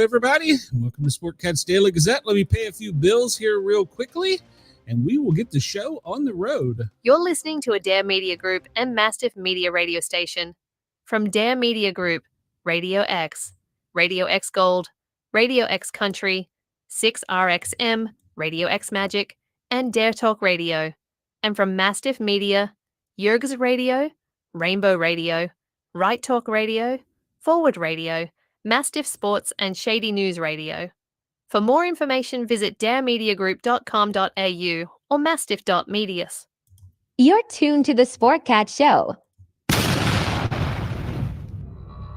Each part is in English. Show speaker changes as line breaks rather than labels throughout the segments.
everybody. Welcome to Sportcat's Daily Gazette. Let me pay a few bills here real quickly, and we will get the show on the road.
You're listening to a Dare Media Group and Mastiff Media radio station. From Dare Media Group, Radio X Gold, Radio X Country, 6RXM, Radio X Magic, and Dare Talk Radio. And from Mastiff Media, Yerg's Radio, Rainbow Radio, Right Talk Radio, Forward Radio, Mastiff Sports, and Shady News Radio. For more information, visit daremediagroup.com.au or mastiff.medias.
You're tuned to the Sportcat Show.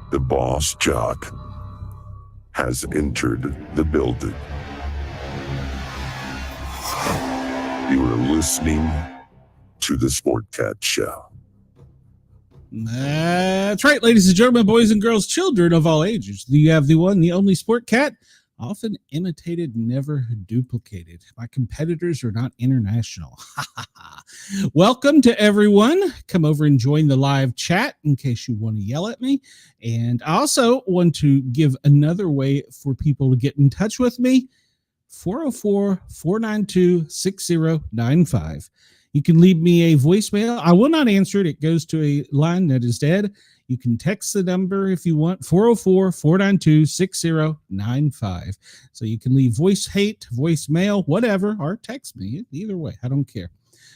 The boss jock has entered the building. You are listening to the Sportcat Show.
That's right, ladies and gentlemen, boys and girls, children of all ages. You have the one, the only Sportcat, often imitated, never duplicated. My competitors are not international. Welcome to everyone. Come over and join the live chat in case you want to yell at me. And I also want to give another way for people to get in touch with me, 404-492-6095. You can leave me a voicemail. I will not answer it. It goes to a line that is dead. You can text the number if you want, 404-492-6095. So you can leave voicemail, whatever, or text me. Either way, I don't care.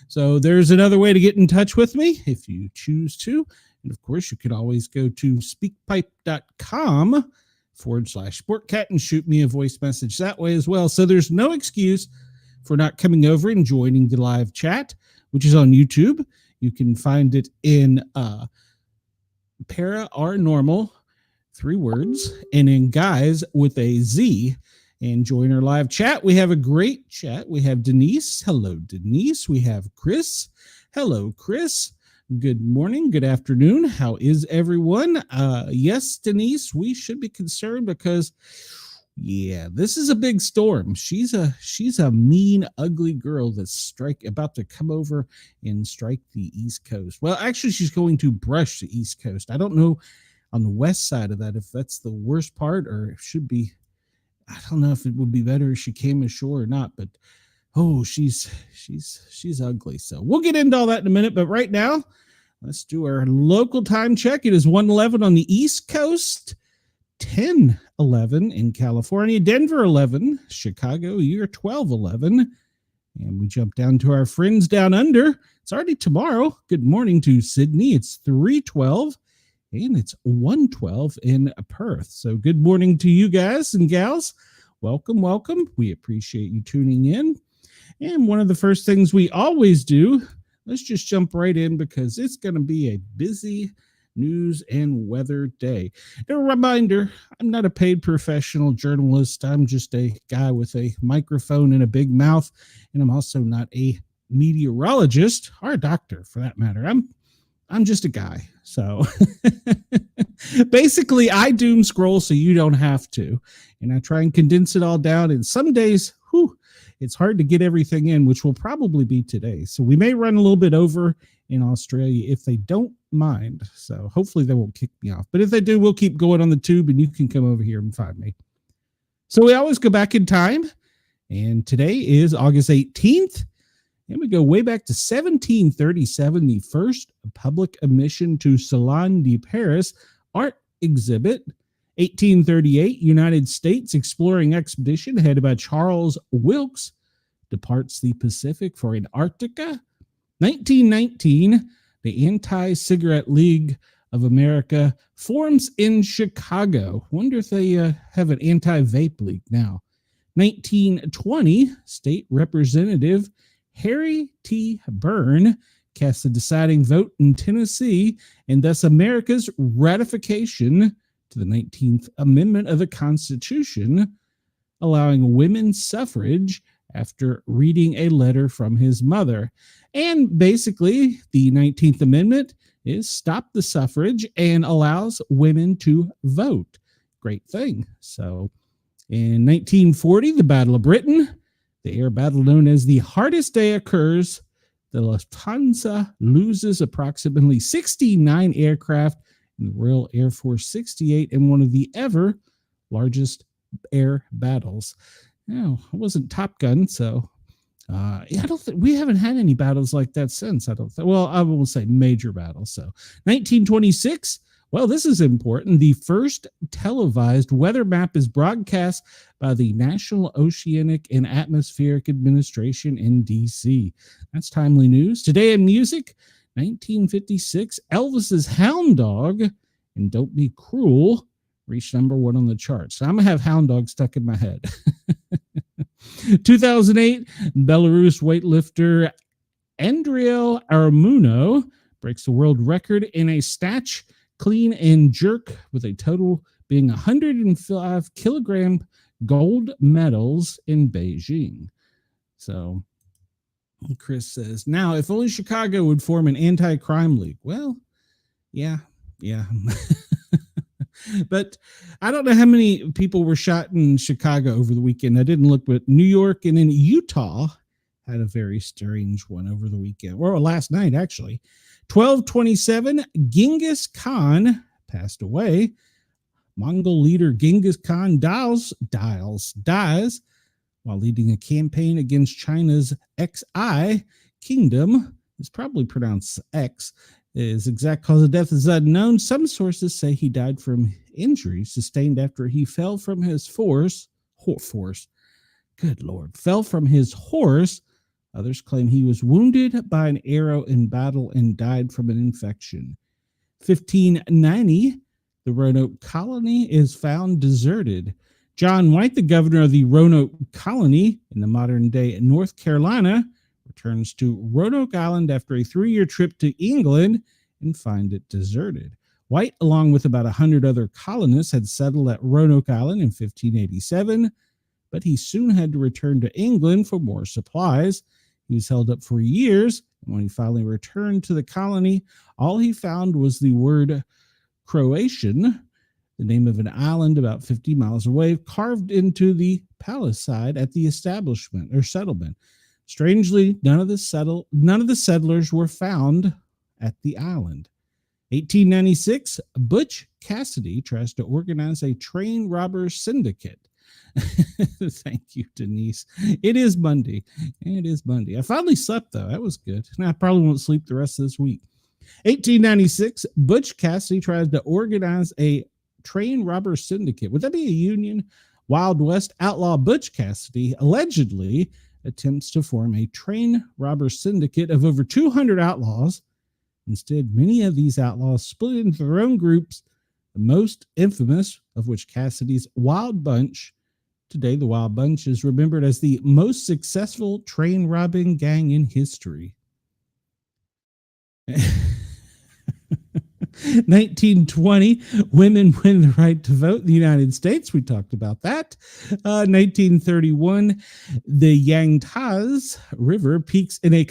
So there's another way to get in touch with me if you choose to. And of course, you could always go to speakpipe.com/Sportcat and shoot me a voice message that way as well. So there's no excuse for not coming over and joining the live chat, which is on YouTube. You can find it in para or normal, 3 words, and in guys with a Z, and join our live chat. We have a great chat. We have Denise. Hello, Denise. We have Chris. Hello, Chris. Good morning. Good afternoon. How is everyone? Yes, Denise, we should be concerned because yeah, this is a big storm. She's a mean, ugly girl that's about to come over and strike the East Coast. Well, actually, she's going to brush the East Coast. I don't know on the west side of that if that's the worst part or it should be. I don't know if it would be better if she came ashore or not. But oh, she's ugly. So we'll get into all that in a minute. But right now, let's do our local time check. It is 1:11 on the East Coast. 10:11 in California, Denver 11, Chicago, you're 12:11, and we jump down to our friends down under. It's already tomorrow. Good morning to Sydney. It's 3:12, and it's 1:12 in Perth. So good morning to you guys and gals. Welcome, welcome. We appreciate you tuning in. And one of the first things we always do, let's just jump right in because it's going to be a busy news and weather day. A reminder, I'm not a paid professional journalist. I'm just a guy with a microphone and a big mouth, and I'm also not a meteorologist or a doctor for that matter. I'm just a guy. So basically I doom scroll so you don't have to, and I try and condense it all down, and some days it's hard to get everything in, which will probably be today. So we may run a little bit over in Australia if they don't mind. So hopefully they won't kick me off. But if they do, we'll keep going on the tube and you can come over here and find me. So we always go back in time. And today is August 18th. And we go way back to 1737, the first public admission to Salon de Paris art exhibit. 1838, United States exploring expedition headed by Charles Wilkes departs the Pacific for Antarctica. 1919, the Anti-Cigarette League of America forms in Chicago. Wonder if they have an anti-vape league now. 1920, State Representative Harry T. Byrne casts the deciding vote in Tennessee, and thus America's ratification to the 19th Amendment of the Constitution, allowing women's suffrage after reading a letter from his mother. And basically, the 19th Amendment is stop the suffrage and allows women to vote. Great thing. So in 1940, the Battle of Britain, the air battle known as the Hardest Day, occurs. The Lufthansa loses approximately 69 aircraft in the Royal Air Force 68 and one of the ever largest air battles. No, it wasn't Top Gun, so I don't think we haven't had any battles like that since. I don't think. Well, I will say major battles. So, 1926. Well, this is important. The first televised weather map is broadcast by the National Oceanic and Atmospheric Administration in D.C. That's timely news. Today in music, 1956, Elvis's Hound Dog and Don't Be Cruel reached number 1 on the charts. So I'm going to have Hound Dog stuck in my head. 2008, Belarus weightlifter Andriy Armuno breaks the world record in a snatch, clean, and jerk with a total being 105 kilogram gold medals in Beijing. So Chris says, now, if only Chicago would form an anti-crime league. Well, yeah. But I don't know how many people were shot in Chicago over the weekend. I didn't look, but New York and then Utah had a very strange one over the weekend, or last night, actually. 1227, Genghis Khan passed away. Mongol leader Genghis Khan dies while leading a campaign against China's Xi kingdom. It's probably pronounced X. His exact cause of death is unknown. Some sources say he died from injuries sustained after he fell from his horse. Good Lord. Fell from his horse. Others claim he was wounded by an arrow in battle and died from an infection. 1590, the Roanoke colony is found deserted. John White, the governor of the Roanoke colony in the modern-day North Carolina, returns to Roanoke Island after a 3-year trip to England and find it deserted. White, along with about 100 other colonists, had settled at Roanoke Island in 1587, but he soon had to return to England for more supplies. He was held up for years, and when he finally returned to the colony, all he found was the word Croatian, the name of an island about 50 miles away, carved into the palisade at the establishment or settlement. Strangely, none of the settlers were found at the island. 1896, Butch Cassidy tries to organize a train robber syndicate. Thank you, Denise. It is Monday. I finally slept, though. That was good. And I probably won't sleep the rest of this week. 1896, Butch Cassidy tries to organize a train robber syndicate. Would that be a union? Wild West outlaw Butch Cassidy allegedly attempts to form a train robber syndicate of over 200 outlaws. Instead, many of these outlaws split into their own groups, the most infamous of which Cassidy's Wild Bunch. Today, the Wild Bunch is remembered as the most successful train robbing gang in history. 1920, women win the right to vote in the United States. We talked about that. 1931, the Yangtze River peaks in a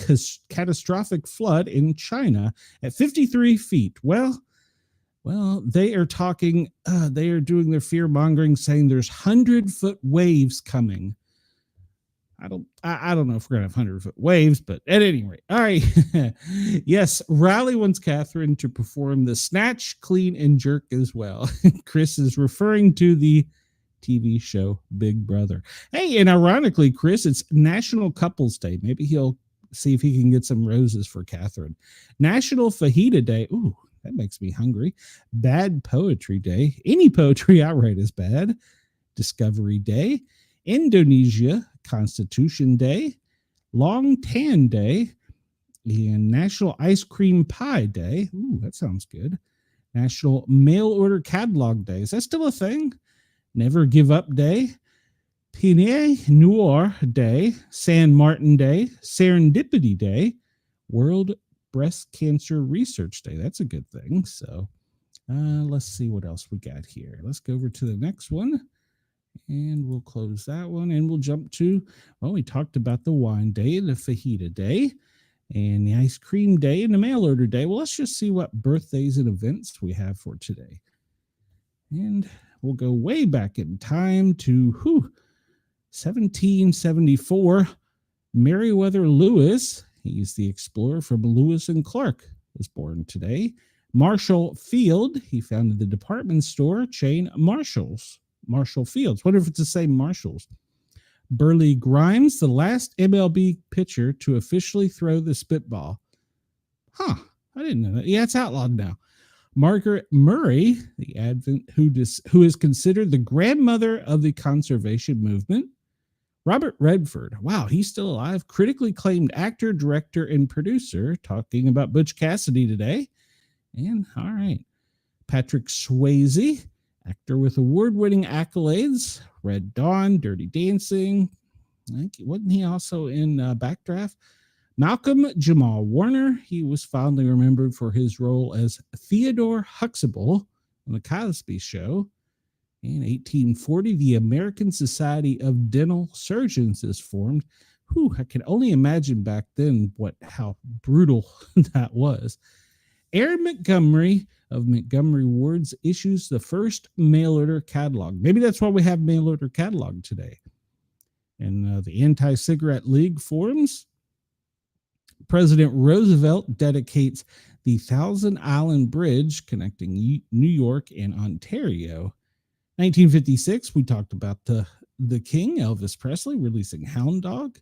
catastrophic flood in China at 53 feet. Well, they are talking, they are doing their fear mongering, saying there's 100-foot waves coming. I don't know if we're going to have 100-foot waves, but at any rate. All right. Yes, Riley wants Catherine to perform the snatch, clean, and jerk as well. Chris is referring to the TV show Big Brother. Hey, and ironically, Chris, it's National Couples Day. Maybe he'll see if he can get some roses for Catherine. National Fajita Day. Ooh, that makes me hungry. Bad Poetry Day. Any poetry I write is bad. Discovery Day. Indonesia Constitution Day, Long Tan Day, and National Ice Cream Pie Day. Ooh, that sounds good. National Mail Order Catalog Day. Is that still a thing? Never Give Up Day, Pinay Noir Day, San Martin Day, Serendipity Day, World Breast Cancer Research Day. That's a good thing. So let's see what else we got here. Let's go over to the next one. And we'll close that one and we'll jump to, well, we talked about the wine day, the fajita day, and the ice cream day and the mail order day. Well, let's just see what birthdays and events we have for today. And we'll go way back in time to 1774. Meriwether Lewis, he's the explorer from Lewis and Clark, was born today. Marshall Field, he founded the department store chain Marshall's. Marshall Fields. Wonder if it's the same Marshalls. Burley Grimes, the last MLB pitcher to officially throw the spitball. Huh. I didn't know that. Yeah, it's outlawed now. Margaret Murray, the Advent, who is considered the grandmother of the conservation movement. Robert Redford, wow, he's still alive. Critically acclaimed actor, director, and producer, talking about Butch Cassidy today. And all right, Patrick Swayze, actor with award-winning accolades, Red Dawn, Dirty Dancing. Wasn't he also in Backdraft? Malcolm Jamal Warner, he was fondly remembered for his role as Theodore Huxtable on The Cosby Show. In 1840, the American Society of Dental Surgeons is formed. Whew, I can only imagine back then how brutal that was. Aaron Montgomery of Montgomery Wards issues the first mail order catalog. Maybe that's why we have mail order catalog today. And the Anti-Cigarette League forms. President Roosevelt dedicates the Thousand Island Bridge connecting New York and Ontario. 1956, we talked about the King, Elvis Presley, releasing Hound Dog.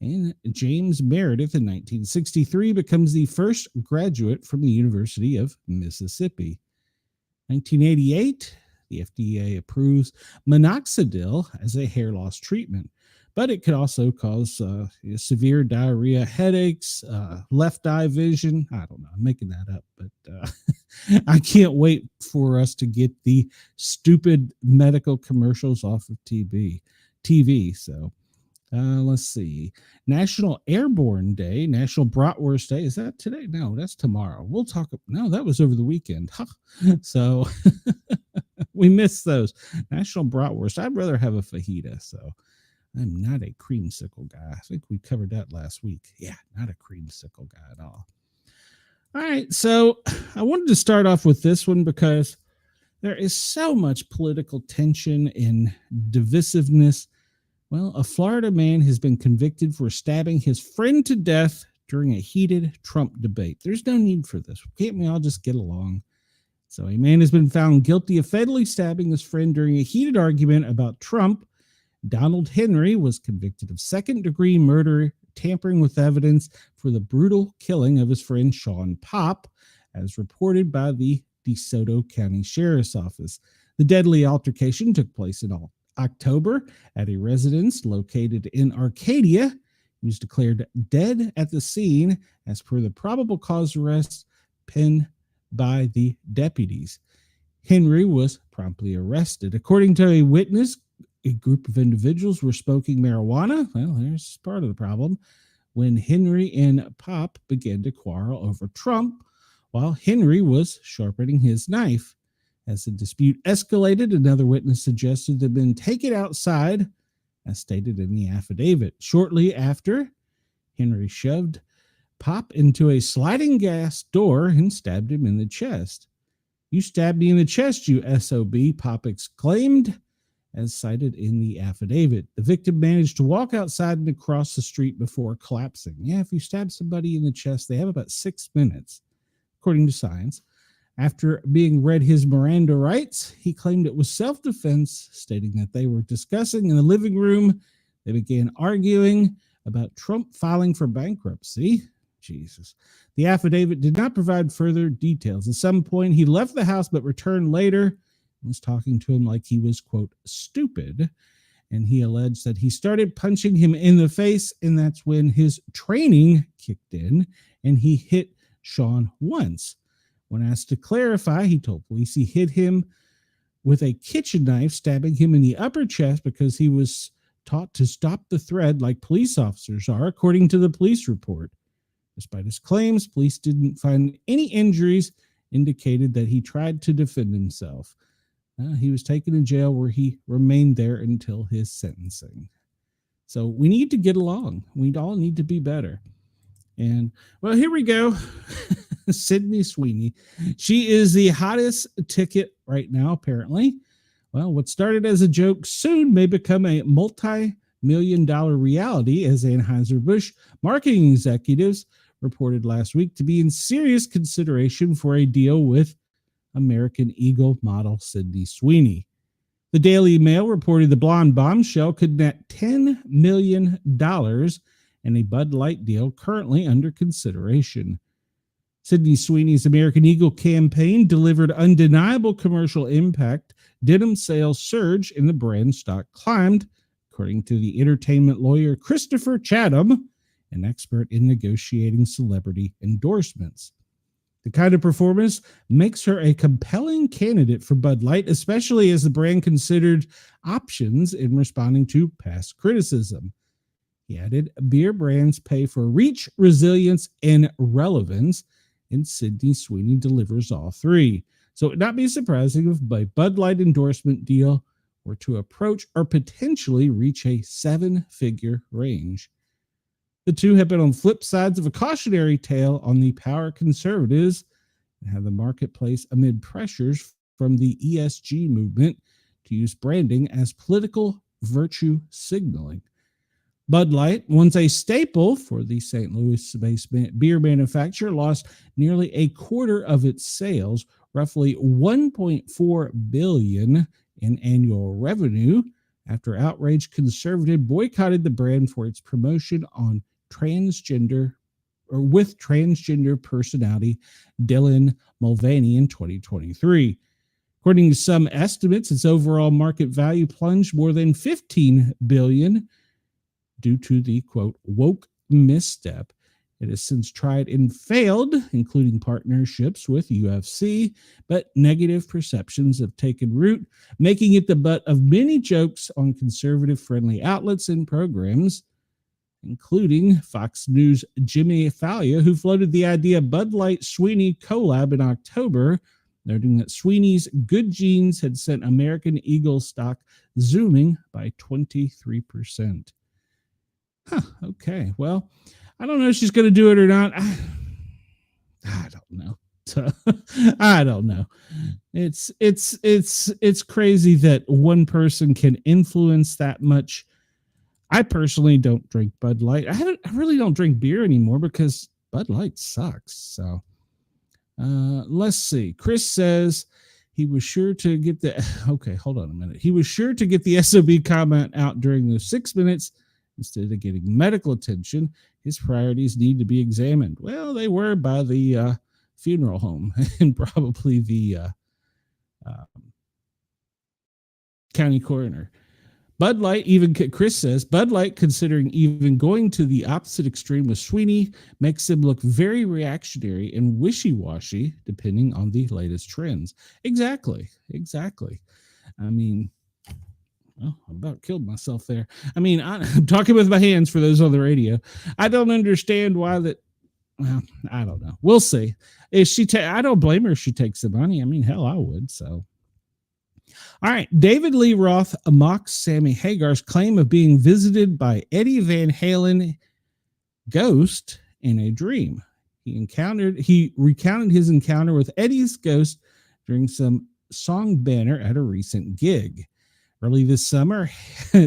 And James Meredith in 1963 becomes the first graduate from the University of Mississippi. 1988, the FDA approves minoxidil as a hair loss treatment, but it could also cause severe diarrhea, headaches, left eye vision. I don't know. I'm making that up, but I can't wait for us to get the stupid medical commercials off of TV. So let's see. National Airborne Day, National Bratwurst Day. Is that today? No, that's tomorrow. We'll talk. No, that was over the weekend. So we missed those. National Bratwurst. I'd rather have a fajita. So I'm not a creamsicle guy. I think we covered that last week. Yeah, not a creamsicle guy at all. All right, so I wanted to start off with this one because there is so much political tension and divisiveness. Well, a Florida man has been convicted for stabbing his friend to death during a heated Trump debate. There's no need for this. Can't we all just get along? So a man has been found guilty of fatally stabbing his friend during a heated argument about Trump. Donald Henry was convicted of second-degree murder, tampering with evidence for the brutal killing of his friend Sean Popp, as reported by the DeSoto County Sheriff's Office. The deadly altercation took place in October at a residence located in Arcadia. He was declared dead at the scene as per the probable cause arrest penned by the deputies. Henry was promptly arrested. According to a witness, a group of individuals were smoking marijuana. Well, there's part of the problem. When Henry and Popp began to quarrel over Trump, while Henry was sharpening his knife. As the dispute escalated, another witness suggested the men take it outside, as stated in the affidavit. Shortly after, Henry shoved Popp into a sliding glass door and stabbed him in the chest. "You stabbed me in the chest, you SOB," Popp exclaimed, as cited in the affidavit. The victim managed to walk outside and across the street before collapsing. Yeah, if you stab somebody in the chest, they have about 6 minutes, according to science. After being read his Miranda rights, he claimed it was self-defense, stating that they were discussing in the living room. They began arguing about Trump filing for bankruptcy. Jesus. The affidavit did not provide further details. At some point, he left the house but returned later, was talking to him like he was, quote, stupid. And he alleged that he started punching him in the face, and that's when his training kicked in, and he hit Sean once. When asked to clarify, he told police he hit him with a kitchen knife, stabbing him in the upper chest because he was taught to stop the thread like police officers are, according to the police report. Despite his claims, police didn't find any injuries, indicated that he tried to defend himself. He was taken to jail where he remained there until his sentencing. So we need to get along. We all need to be better. And, well, here we go. Sydney Sweeney. She is the hottest ticket right now, apparently. Well, what started as a joke soon may become a multi-million-dollar reality, as Anheuser-Busch marketing executives reported last week to be in serious consideration for a deal with American Eagle model Sydney Sweeney. The Daily Mail reported the blonde bombshell could net $10 million in a Bud Light deal currently under consideration. Sydney Sweeney's American Eagle campaign delivered undeniable commercial impact. Denim sales surged and the brand stock climbed, according to the entertainment lawyer Christopher Chatham, an expert in negotiating celebrity endorsements. The kind of performance makes her a compelling candidate for Bud Light, especially as the brand considered options in responding to past criticism. He added, beer brands pay for reach, resilience, and relevance, and Sydney Sweeney delivers all three. So it would not be surprising if a Bud Light endorsement deal were to approach or potentially reach a seven-figure range. The two have been on flip sides of a cautionary tale on the power conservatives and have the marketplace amid pressures from the ESG movement to use branding as political virtue signaling. Bud Light, once a staple for the St. Louis-based beer manufacturer, lost nearly a quarter of its sales, roughly $1.4 billion in annual revenue, after outraged conservative boycotted the brand for its promotion on transgender personality Dylan Mulvaney in 2023. According to some estimates, its overall market value plunged more than $15 billion due to the, quote, woke misstep. It has since tried and failed, including partnerships with UFC, but negative perceptions have taken root, making it the butt of many jokes on conservative-friendly outlets and programs, including Fox News' Jimmy Fallon, who floated the idea of Bud Light Sweeney collab in October, noting that Sweeney's good genes had sent American Eagle stock zooming by 23%. Okay. Well, I don't know if she's going to do it or not. I don't know. I don't know. It's crazy that one person can influence that much. I personally don't drink Bud Light. I really don't drink beer anymore because Bud Light sucks. So let's see. Chris says he was sure to get okay, hold on a minute. He was sure to get the SOB comment out during those 6 minutes instead of getting medical attention. His priorities need to be examined. Well, they were by the funeral home and probably the county coroner. Bud Light, even Chris says, Bud Light, considering even going to the opposite extreme with Sweeney, makes him look very reactionary and wishy-washy, depending on the latest trends. Exactly. I mean, well, I about killed myself there. I mean, I'm talking with my hands for those on the radio. I don't understand why that. Well, I don't know. We'll see. If she, I don't blame her if she takes the money. I mean, hell, I would. So. All right, David Lee Roth mocks Sammy Hagar's claim of being visited by Eddie Van Halen ghost in a dream. He recounted his encounter with Eddie's ghost during some song banner at a recent gig. Early this summer,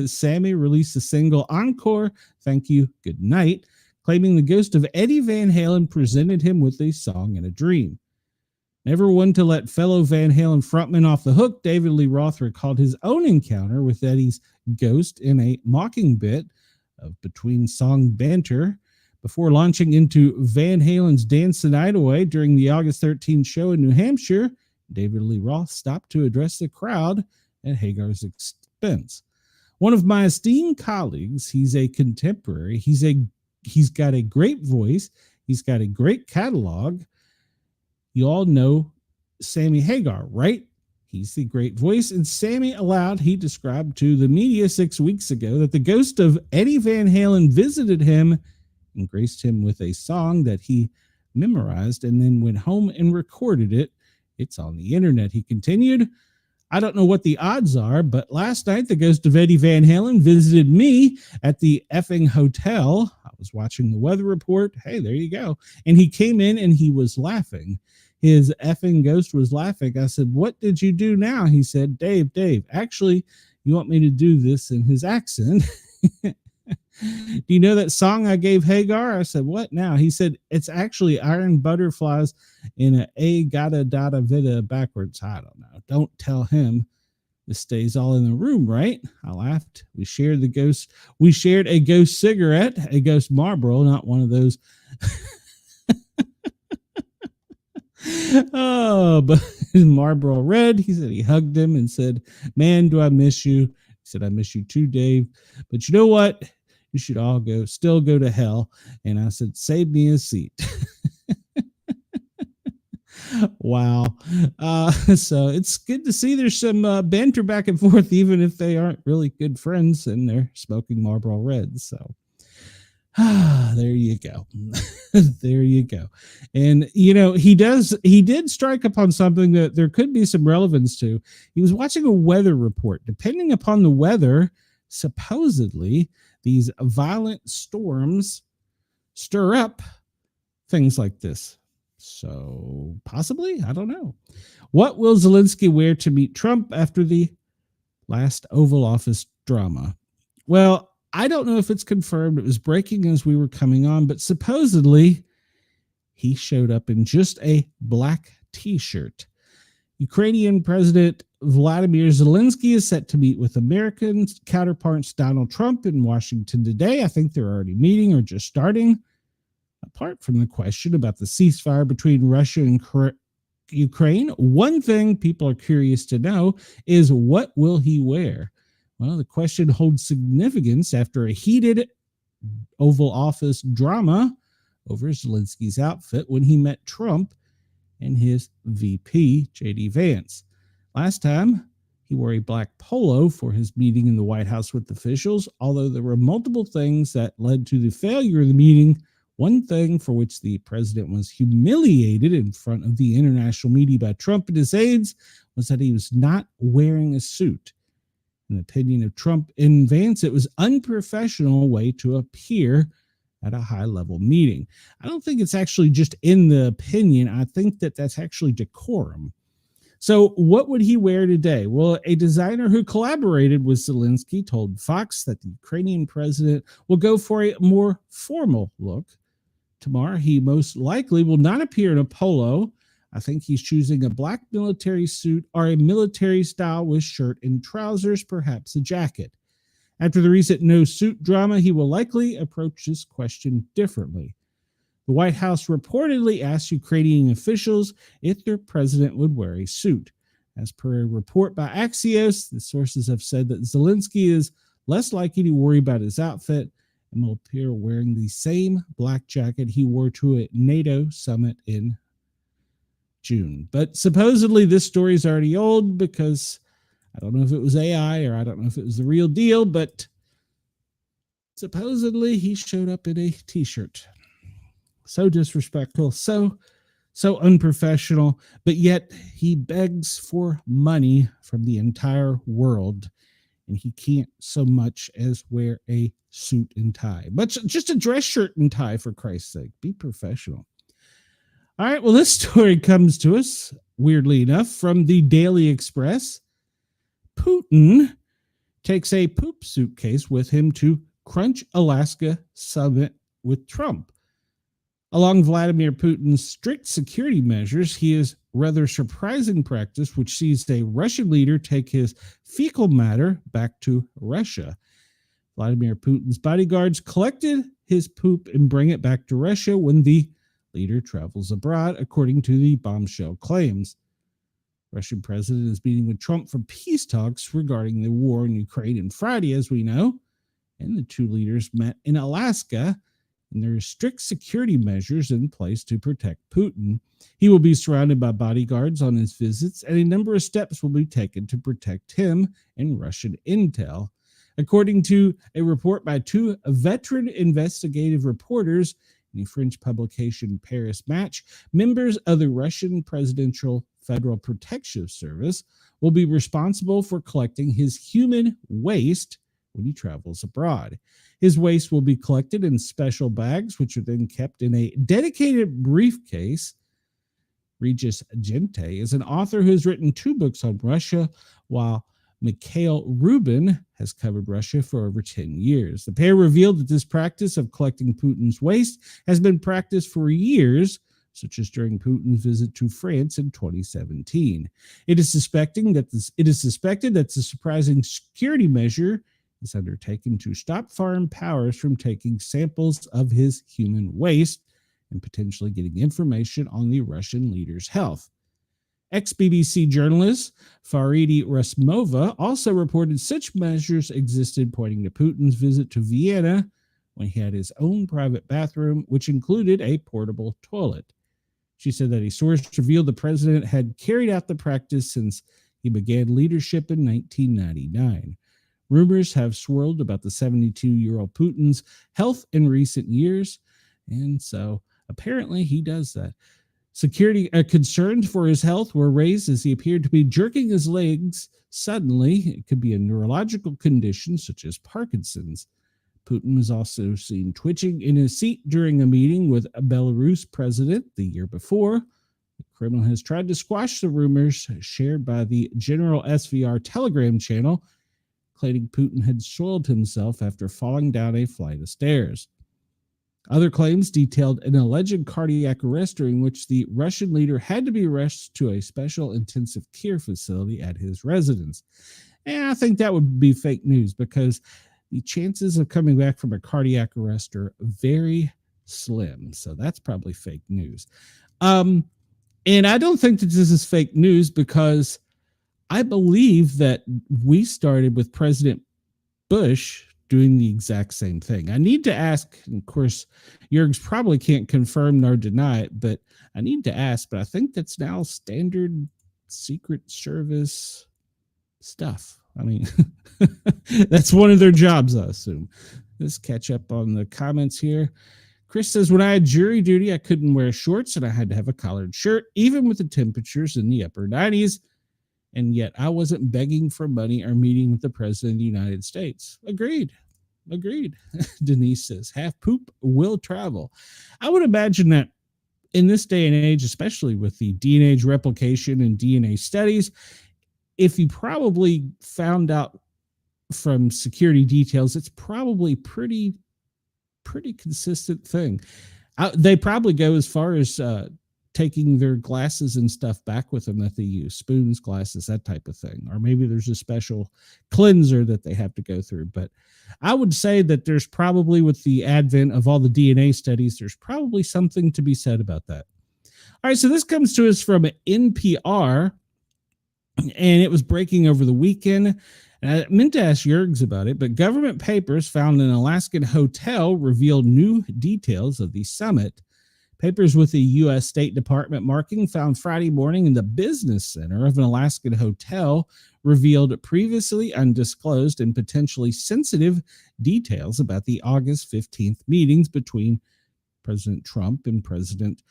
Sammy released the single Encore, Thank You, Good Night, claiming the ghost of Eddie Van Halen presented him with a song in a dream. Never one to let fellow Van Halen frontman off the hook, David Lee Roth recalled his own encounter with Eddie's ghost in a mocking bit of between-song banter before launching into Van Halen's Dance the Night Away during the August 13th show in New Hampshire. David Lee Roth stopped to address the crowd at Hagar's expense. One of my esteemed colleagues, he's a contemporary. He's got a great voice. He's got a great catalog. You all know Sammy Hagar, right? He's the great voice. And Sammy he described to the media 6 weeks ago that the ghost of Eddie Van Halen visited him and graced him with a song that he memorized and then went home and recorded it. It's on the internet. He continued, I don't know what the odds are, but last night the ghost of Eddie Van Halen visited me at the effing hotel. I was watching the weather report. Hey, there you go. And he came in and he was laughing. His effing ghost was laughing. I said, what did you do now? He said, Dave, actually, you want me to do this in his accent? Do you know that song I gave Hagar? I said, what now? He said, it's actually Iron Butterflies in a gada dada vida backwards. I don't know. Don't tell him. This stays all in the room, right? I laughed. We shared a ghost cigarette, a ghost Marlboro, not one of those. Oh, but Marlboro Red. He said he hugged him and said, "Man, do I miss you." He said, "I miss you too, Dave. But you know what? You should all still go to hell." And I said, "Save me a seat." Wow. So it's good to see there's some banter back and forth, even if they aren't really good friends and they're smoking Marlboro Reds. So there you go. There you go. And, he did strike upon something that there could be some relevance to. He was watching a weather report. Depending upon the weather, supposedly these violent storms stir up things like this. So possibly, I don't know. What will Zelensky wear to meet Trump after the last Oval Office drama? Well, I don't know if it's confirmed. It was breaking as we were coming on, but supposedly he showed up in just a black t-shirt. Ukrainian President Vladimir Zelensky is set to meet with American counterparts Donald Trump in Washington today. I think they're already meeting or just starting. Apart from the question about the ceasefire between Russia and Ukraine, one thing people are curious to know is, what will he wear? Well, the question holds significance after a heated Oval Office drama over Zelensky's outfit when he met Trump and his VP, J.D. Vance. Last time, he wore a black polo for his meeting in the White House with officials, although there were multiple things that led to the failure of the meeting. One thing for which the president was humiliated in front of the international media by Trump and his aides was that he was not wearing a suit. In the opinion of Trump and Vance, it was an unprofessional way to appear at a high-level meeting. I don't think it's actually just in the opinion. I think that that's actually decorum. So what would he wear today? Well, a designer who collaborated with Zelensky told Fox that the Ukrainian president will go for a more formal look. Tomorrow, he most likely will not appear in a polo. I think he's choosing a black military suit or a military style with shirt and trousers, perhaps a jacket. After the recent no suit drama, he will likely approach this question differently. The White House reportedly asked Ukrainian officials if their president would wear a suit. As per a report by Axios, the sources have said that Zelensky is less likely to worry about his outfit and will appear wearing the same black jacket he wore to a NATO summit in June. But supposedly this story is already old because I don't know if it was AI or I don't know if it was the real deal, but supposedly he showed up in a t-shirt. So disrespectful, so unprofessional, but yet he begs for money from the entire world, and he can't so much as wear a suit and tie. But just a dress shirt and tie, for Christ's sake. Be professional. All right, well, this story comes to us, weirdly enough, from the Daily Express. Putin takes a poop suitcase with him to Crunch, Alaska summit with Trump. Along Vladimir Putin's strict security measures, he is rather surprising practice which sees a Russian leader take his fecal matter back to Russia. Vladimir Putin's bodyguards collected his poop and bring it back to Russia when the leader travels abroad, according to the bombshell claims. Russian president is meeting with Trump for peace talks regarding the war in Ukraine on Friday, as we know, and the two leaders met in Alaska, and there are strict security measures in place to protect Putin. He will be surrounded by bodyguards on his visits, and a number of steps will be taken to protect him and Russian intel. According to a report by two veteran investigative reporters in the French publication Paris Match, members of the Russian Presidential Federal Protective Service will be responsible for collecting his human waste when he travels abroad. His waste will be collected in special bags, which are then kept in a dedicated briefcase. Regis Gente is an author who has written 2 books on Russia, while Mikhail Rubin has covered Russia for over 10 years. The pair revealed that this practice of collecting Putin's waste has been practiced for years, such as during Putin's visit to France in 2017. It is suspected that the surprising security measure is undertaken to stop foreign powers from taking samples of his human waste and potentially getting information on the Russian leader's health. Ex-BBC journalist Faridi Rasmova also reported such measures existed, pointing to Putin's visit to Vienna when he had his own private bathroom, which included a portable toilet. She said that a source revealed the president had carried out the practice since he began leadership in 1999. Rumors have swirled about the 72-year-old Putin's health in recent years, and so apparently he does that. Security concerns for his health were raised as he appeared to be jerking his legs suddenly. It could be a neurological condition such as Parkinson's. Putin was also seen twitching in his seat during a meeting with a Belarus president the year before. The Kremlin has tried to squash the rumors shared by the General SVR Telegram channel, claiming Putin had soiled himself after falling down a flight of stairs. Other claims detailed an alleged cardiac arrest during which the Russian leader had to be rushed to a special intensive care facility at his residence. And I think that would be fake news because the chances of coming back from a cardiac arrest are very slim. So that's probably fake news. And I don't think that this is fake news because I believe that we started with President Bush doing the exact same thing. I need to ask, and of course, Jurgs probably can't confirm nor deny it, but I need to ask, but I think that's now standard Secret Service stuff. I mean, that's one of their jobs, I assume. Let's catch up on the comments here. Chris says, when I had jury duty, I couldn't wear shorts and I had to have a collared shirt, even with the temperatures in the upper 90s. And yet I wasn't begging for money or meeting with the president of the United States. Agreed. Denise says, half poop will travel. I would imagine that in this day and age, especially with the DNA replication and DNA studies, if you probably found out from security details, it's probably pretty consistent thing. They probably go as far as taking their glasses and stuff back with them that they use, spoons, glasses, that type of thing. Or maybe there's a special cleanser that they have to go through. But I would say that there's probably, with the advent of all the DNA studies, there's probably something to be said about that. All right, so this comes to us from NPR, and it was breaking over the weekend. And I meant to ask Jurgs about it, but government papers found in an Alaskan hotel revealed new details of the summit. Papers with the U.S. State Department marking found Friday morning in the business center of an Alaskan hotel revealed previously undisclosed and potentially sensitive details about the August 15th meetings between President Trump and President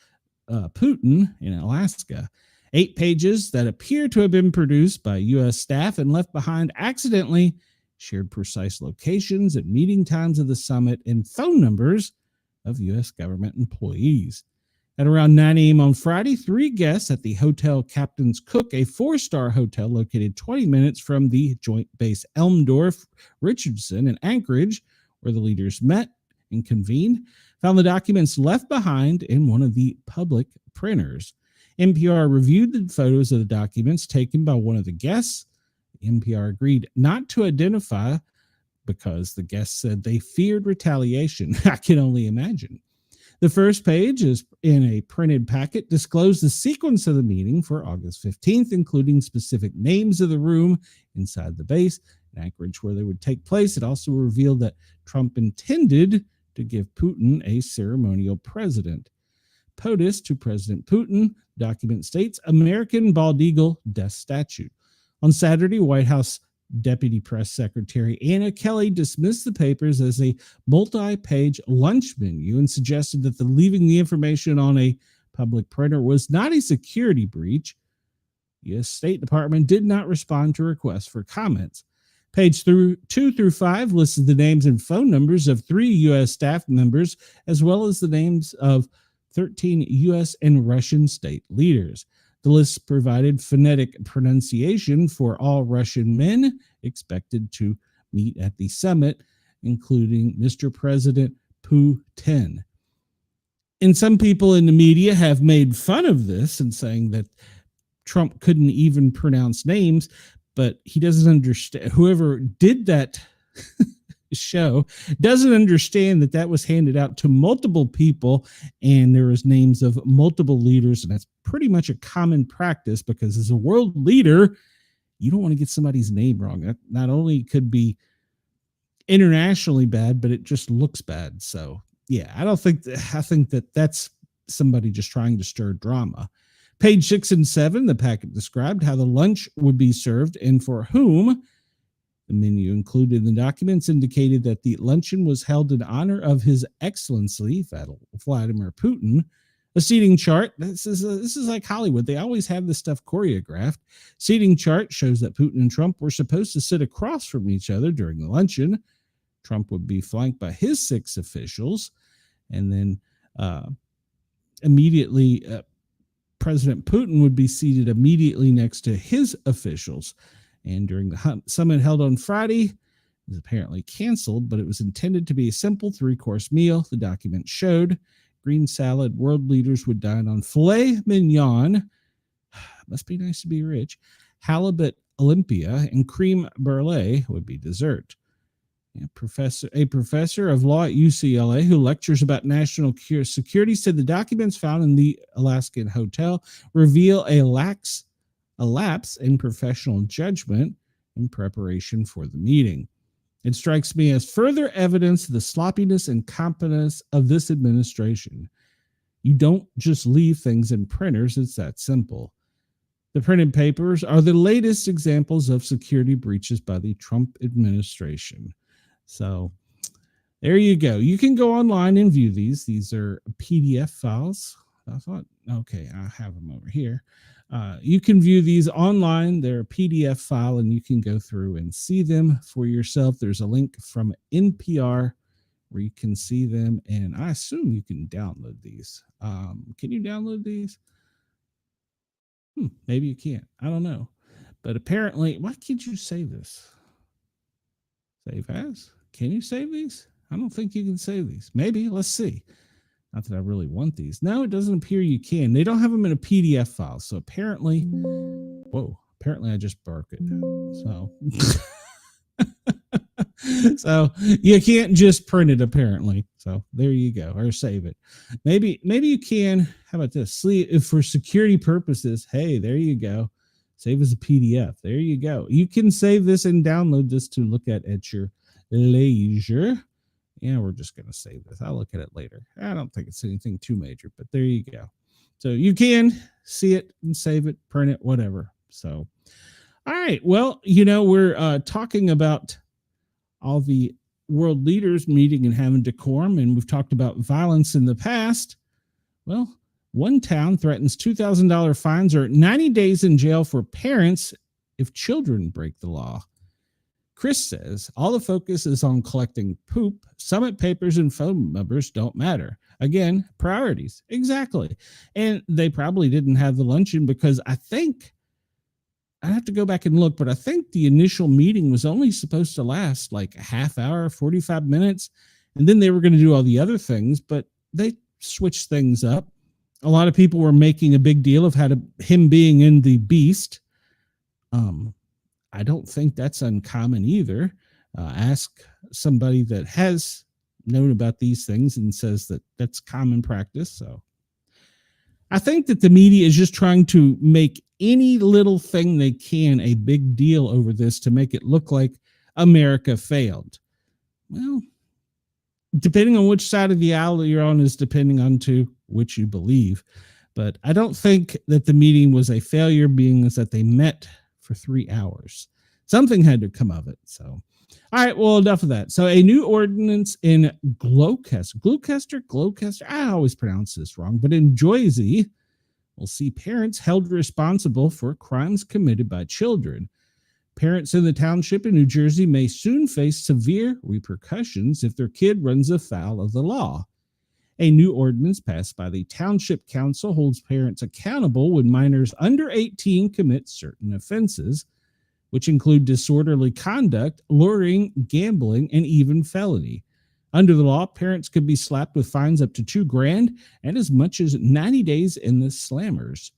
Putin in Alaska. 8 pages that appear to have been produced by U.S. staff and left behind accidentally shared precise locations and meeting times of the summit and phone numbers of U.S. government employees. At around 9 a.m. on Friday, 3 guests at the Hotel Captain's Cook, a 4-star hotel located 20 minutes from the joint base Elmdorf, Richardson, and Anchorage, where the leaders met and convened, found the documents left behind in one of the public printers. NPR reviewed the photos of the documents taken by one of the guests. NPR agreed not to identify because the guests said they feared retaliation. I can only imagine. The first page is in a printed packet, disclosed the sequence of the meeting for August 15th, including specific names of the room inside the base in Anchorage where they would take place. It also revealed that Trump intended to give Putin a ceremonial president. POTUS to President Putin, document states, American bald eagle death statue. On Saturday, White House Deputy Press Secretary Anna Kelly dismissed the papers as a multi-page lunch menu and suggested that leaving the information on a public printer was not a security breach. The U.S. State Department did not respond to requests for comments. Page 2 through 5 listed the names and phone numbers of 3 U.S. staff members, as well as the names of 13 U.S. and Russian state leaders. The list provided phonetic pronunciation for all Russian men expected to meet at the summit, including Mr. President Putin. And some people in the media have made fun of this and saying that Trump couldn't even pronounce names, but he doesn't understand. Whoever did that show doesn't understand that that was handed out to multiple people and there was names of multiple leaders. And that's pretty much a common practice, because as a world leader, you don't want to get somebody's name wrong. That not only could be internationally bad, but it just looks bad. So yeah, I think that that's somebody just trying to stir drama. Page 6 and 7, the packet described how the lunch would be served and for whom. The menu included in the documents indicated that the luncheon was held in honor of His Excellency Vladimir Putin. A seating chart. This is like Hollywood. They always have this stuff choreographed. Seating chart shows that Putin and Trump were supposed to sit across from each other during the luncheon. Trump would be flanked by his 6 officials, and then immediately President Putin would be seated immediately next to his officials. And during the summit held on Friday, it was apparently canceled, but it was intended to be a simple 3-course meal. The document showed green salad. World leaders would dine on filet mignon. Must be nice to be rich. Halibut Olympia and creme brulee would be dessert. A professor of law at UCLA who lectures about national security said the documents found in the Alaskan hotel reveal a lapse in professional judgment in preparation for the meeting. It strikes me as further evidence of the sloppiness and incompetence of this administration. You don't just leave things in printers. It's that simple. The printed papers are the latest examples of security breaches by the Trump administration. So there you go. You can go online and view these. These are PDF files. I thought, okay, I have them over here. You can view these online. They're a PDF file, and you can go through and see them for yourself. There's a link from NPR where you can see them, and I assume you can download these. Can you download these? Maybe you can't. I don't know. But apparently, why can't you save this? Save as? Can you save these? I don't think you can save these. Maybe. Let's see. Not that I really want these. No, it doesn't appear you can. They don't have them in a PDF file. So apparently, I just broke it. So you can't just print it, apparently. So there you go, or save it. Maybe you can. How about this? If for security purposes, hey, there you go. Save as a PDF. There you go. You can save this and download this to look at your leisure. Yeah, we're just going to save this. I'll look at it later. I don't think it's anything too major, but there you go. So you can see it and save it, print it, whatever. So, all right. Well, we're talking about all the world leaders meeting and having decorum, and we've talked about violence in the past. Well, one town threatens $2,000 fines or 90 days in jail for parents if children break the law. Chris says all the focus is on collecting poop. Summit papers and phone numbers don't matter. Again, priorities. Exactly. And they probably didn't have the luncheon because I have to go back and look, but I think the initial meeting was only supposed to last like a half hour, 45 minutes. And then they were going to do all the other things, but they switched things up. A lot of people were making a big deal of him being in the beast. I don't think that's uncommon either. Ask somebody that has known about these things and says that that's common practice. So I think that the media is just trying to make any little thing they can a big deal over this to make it look like America failed. Well, depending on which side of the aisle you're on is depending on to which you believe. But I don't think that the meeting was a failure, being as that they met for 3 hours. Something had to come of it. So, all right, well, enough of that. So a new ordinance in Gloucester, I always pronounce this wrong, but in Jersey will see parents held responsible for crimes committed by children. Parents in the township in New Jersey may soon face severe repercussions if their kid runs afoul of the law. A new ordinance passed by the Township Council holds parents accountable when minors under 18 commit certain offenses, which include disorderly conduct, luring, gambling, and even felony. Under the law, parents could be slapped with fines up to $2,000 and as much as 90 days in the slammers.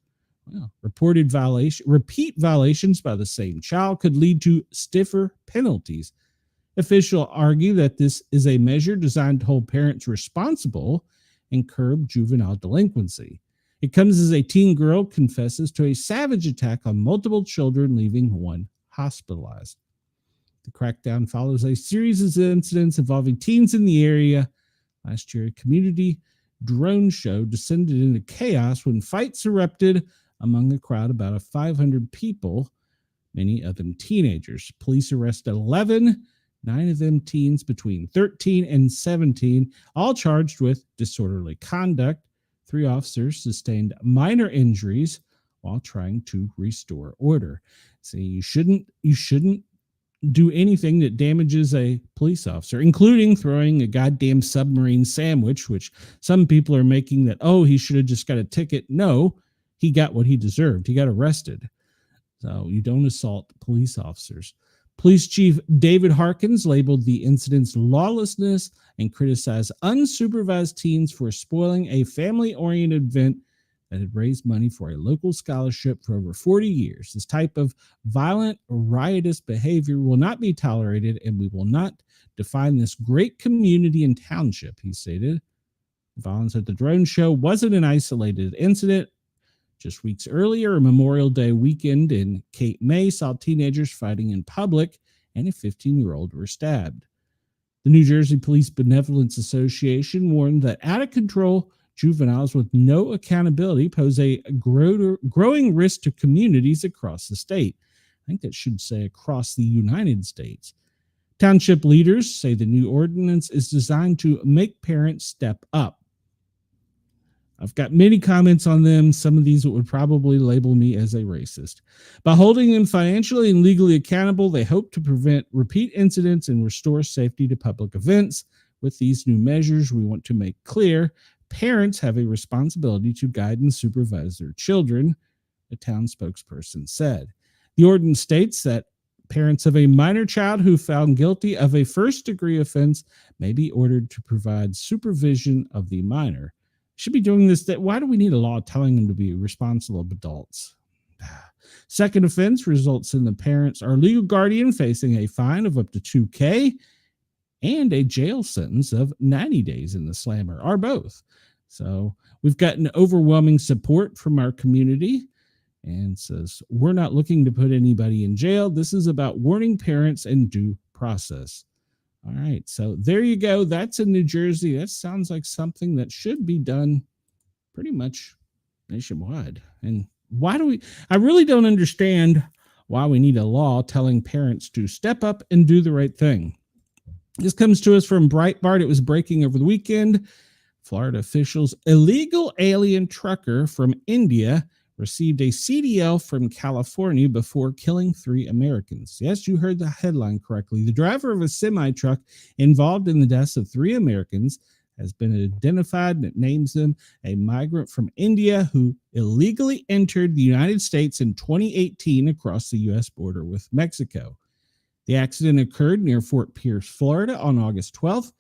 Well, repeat violations by the same child could lead to stiffer penalties. Officials argue that this is a measure designed to hold parents responsible and curb juvenile delinquency. It comes as a teen girl confesses to a savage attack on multiple children, leaving one hospitalized. The crackdown follows a series of incidents involving teens in the area. Last year, a community drone show descended into chaos when fights erupted among a crowd of about 500 people, many of them teenagers. Police arrested 11, 9 of them teens between 13 and 17, all charged with disorderly conduct. 3 officers sustained minor injuries while trying to restore order. See, you shouldn't do anything that damages a police officer, including throwing a goddamn submarine sandwich, which some people are making that, oh, he should have just got a ticket. No, he got what he deserved. He got arrested. So you don't assault police officers. Police Chief David Harkins labeled the incidents lawlessness and criticized unsupervised teens for spoiling a family-oriented event that had raised money for a local scholarship for over 40 years. This type of violent, riotous behavior will not be tolerated, and we will not define this great community and township, he stated. Violence at the drone show wasn't an isolated incident. Just weeks earlier, a Memorial Day weekend in Cape May saw teenagers fighting in public, and a 15-year-old were stabbed. The New Jersey Police Benevolence Association warned that out-of-control juveniles with no accountability pose a growing risk to communities across the state. I think that should say across the United States. Township leaders say the new ordinance is designed to make parents step up. I've got many comments on them. Some of these would probably label me as a racist. By holding them financially and legally accountable, they hope to prevent repeat incidents and restore safety to public events. With these new measures, we want to make clear parents have a responsibility to guide and supervise their children, a town spokesperson said. The ordinance states that parents of a minor child who found guilty of a first-degree offense may be ordered to provide supervision of the minor. Should be doing this. Why do we need a law telling them to be responsible adults? Second offense results in the parents or legal guardian facing a fine of up to $2,000 and a jail sentence of 90 days in the slammer, or both. So we've gotten overwhelming support from our community, and says we're not looking to put anybody in jail. This is about warning parents and due process. All right, so there you go. That's in New Jersey. That sounds like something that should be done pretty much nationwide. And I really don't understand why we need a law telling parents to step up and do the right thing. This comes to us from Breitbart. It was breaking over the weekend. Florida officials, illegal alien trucker from India received a CDL from California before killing 3 Americans. Yes, you heard the headline correctly. The driver of a semi-truck involved in the deaths of 3 Americans has been identified, and it names him a migrant from India who illegally entered the United States in 2018 across the U.S. border with Mexico. The accident occurred near Fort Pierce, Florida on August 12th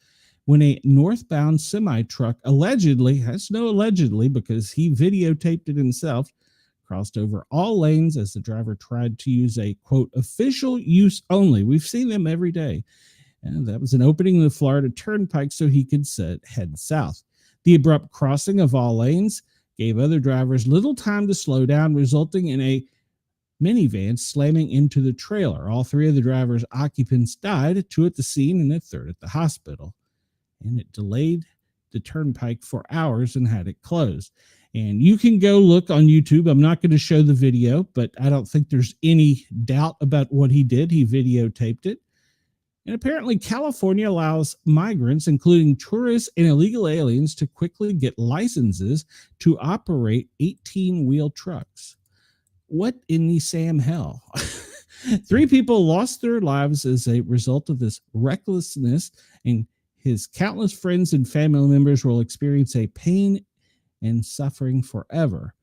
when a northbound semi-truck allegedly, that's no allegedly because he videotaped it himself, crossed over all lanes as the driver tried to use a, quote, official use only. We've seen them every day. And that was an opening in the Florida Turnpike so he could head south. The abrupt crossing of all lanes gave other drivers little time to slow down, resulting in a minivan slamming into the trailer. All 3 of the driver's occupants died, 2 at the scene and a 3rd at the hospital. And it delayed the turnpike for hours and had it closed. And you can go look on YouTube. I'm not going to show the video, but I don't think there's any doubt about what he did. He videotaped it. And apparently California allows migrants, including tourists and illegal aliens, to quickly get licenses to operate 18-wheel trucks. What in the Sam hell? 3 people lost their lives as a result of this recklessness, and his countless friends and family members will experience a pain and suffering forever.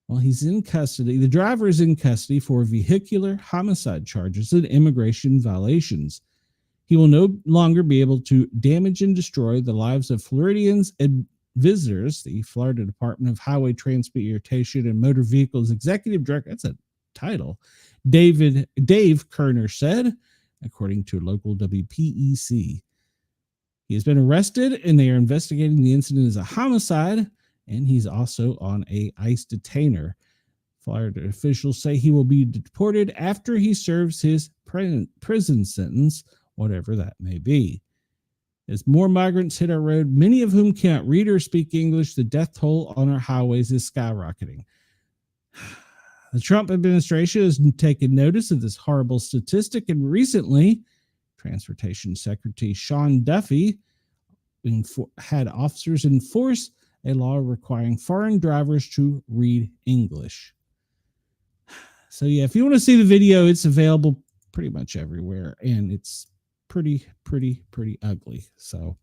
Well, he's in custody. The driver is in custody for vehicular homicide charges and immigration violations. He will no longer be able to damage and destroy the lives of Floridians and visitors. The Florida Department of Highway Transportation and Motor Vehicles Executive Director, that's a title, Dave Kerner said, according to local WPEC. He has been arrested, and they are investigating the incident as a homicide, and he's also on a ICE detainer. Florida officials say he will be deported after he serves his prison sentence, whatever that may be. As more migrants hit our road, many of whom cannot read or speak English, the death toll on our highways is skyrocketing. The Trump administration has taken notice of this horrible statistic, and recently, Transportation Secretary Sean Duffy had officers enforce a law requiring foreign drivers to read English. So yeah, if you want to see the video, it's available pretty much everywhere, and it's pretty ugly. So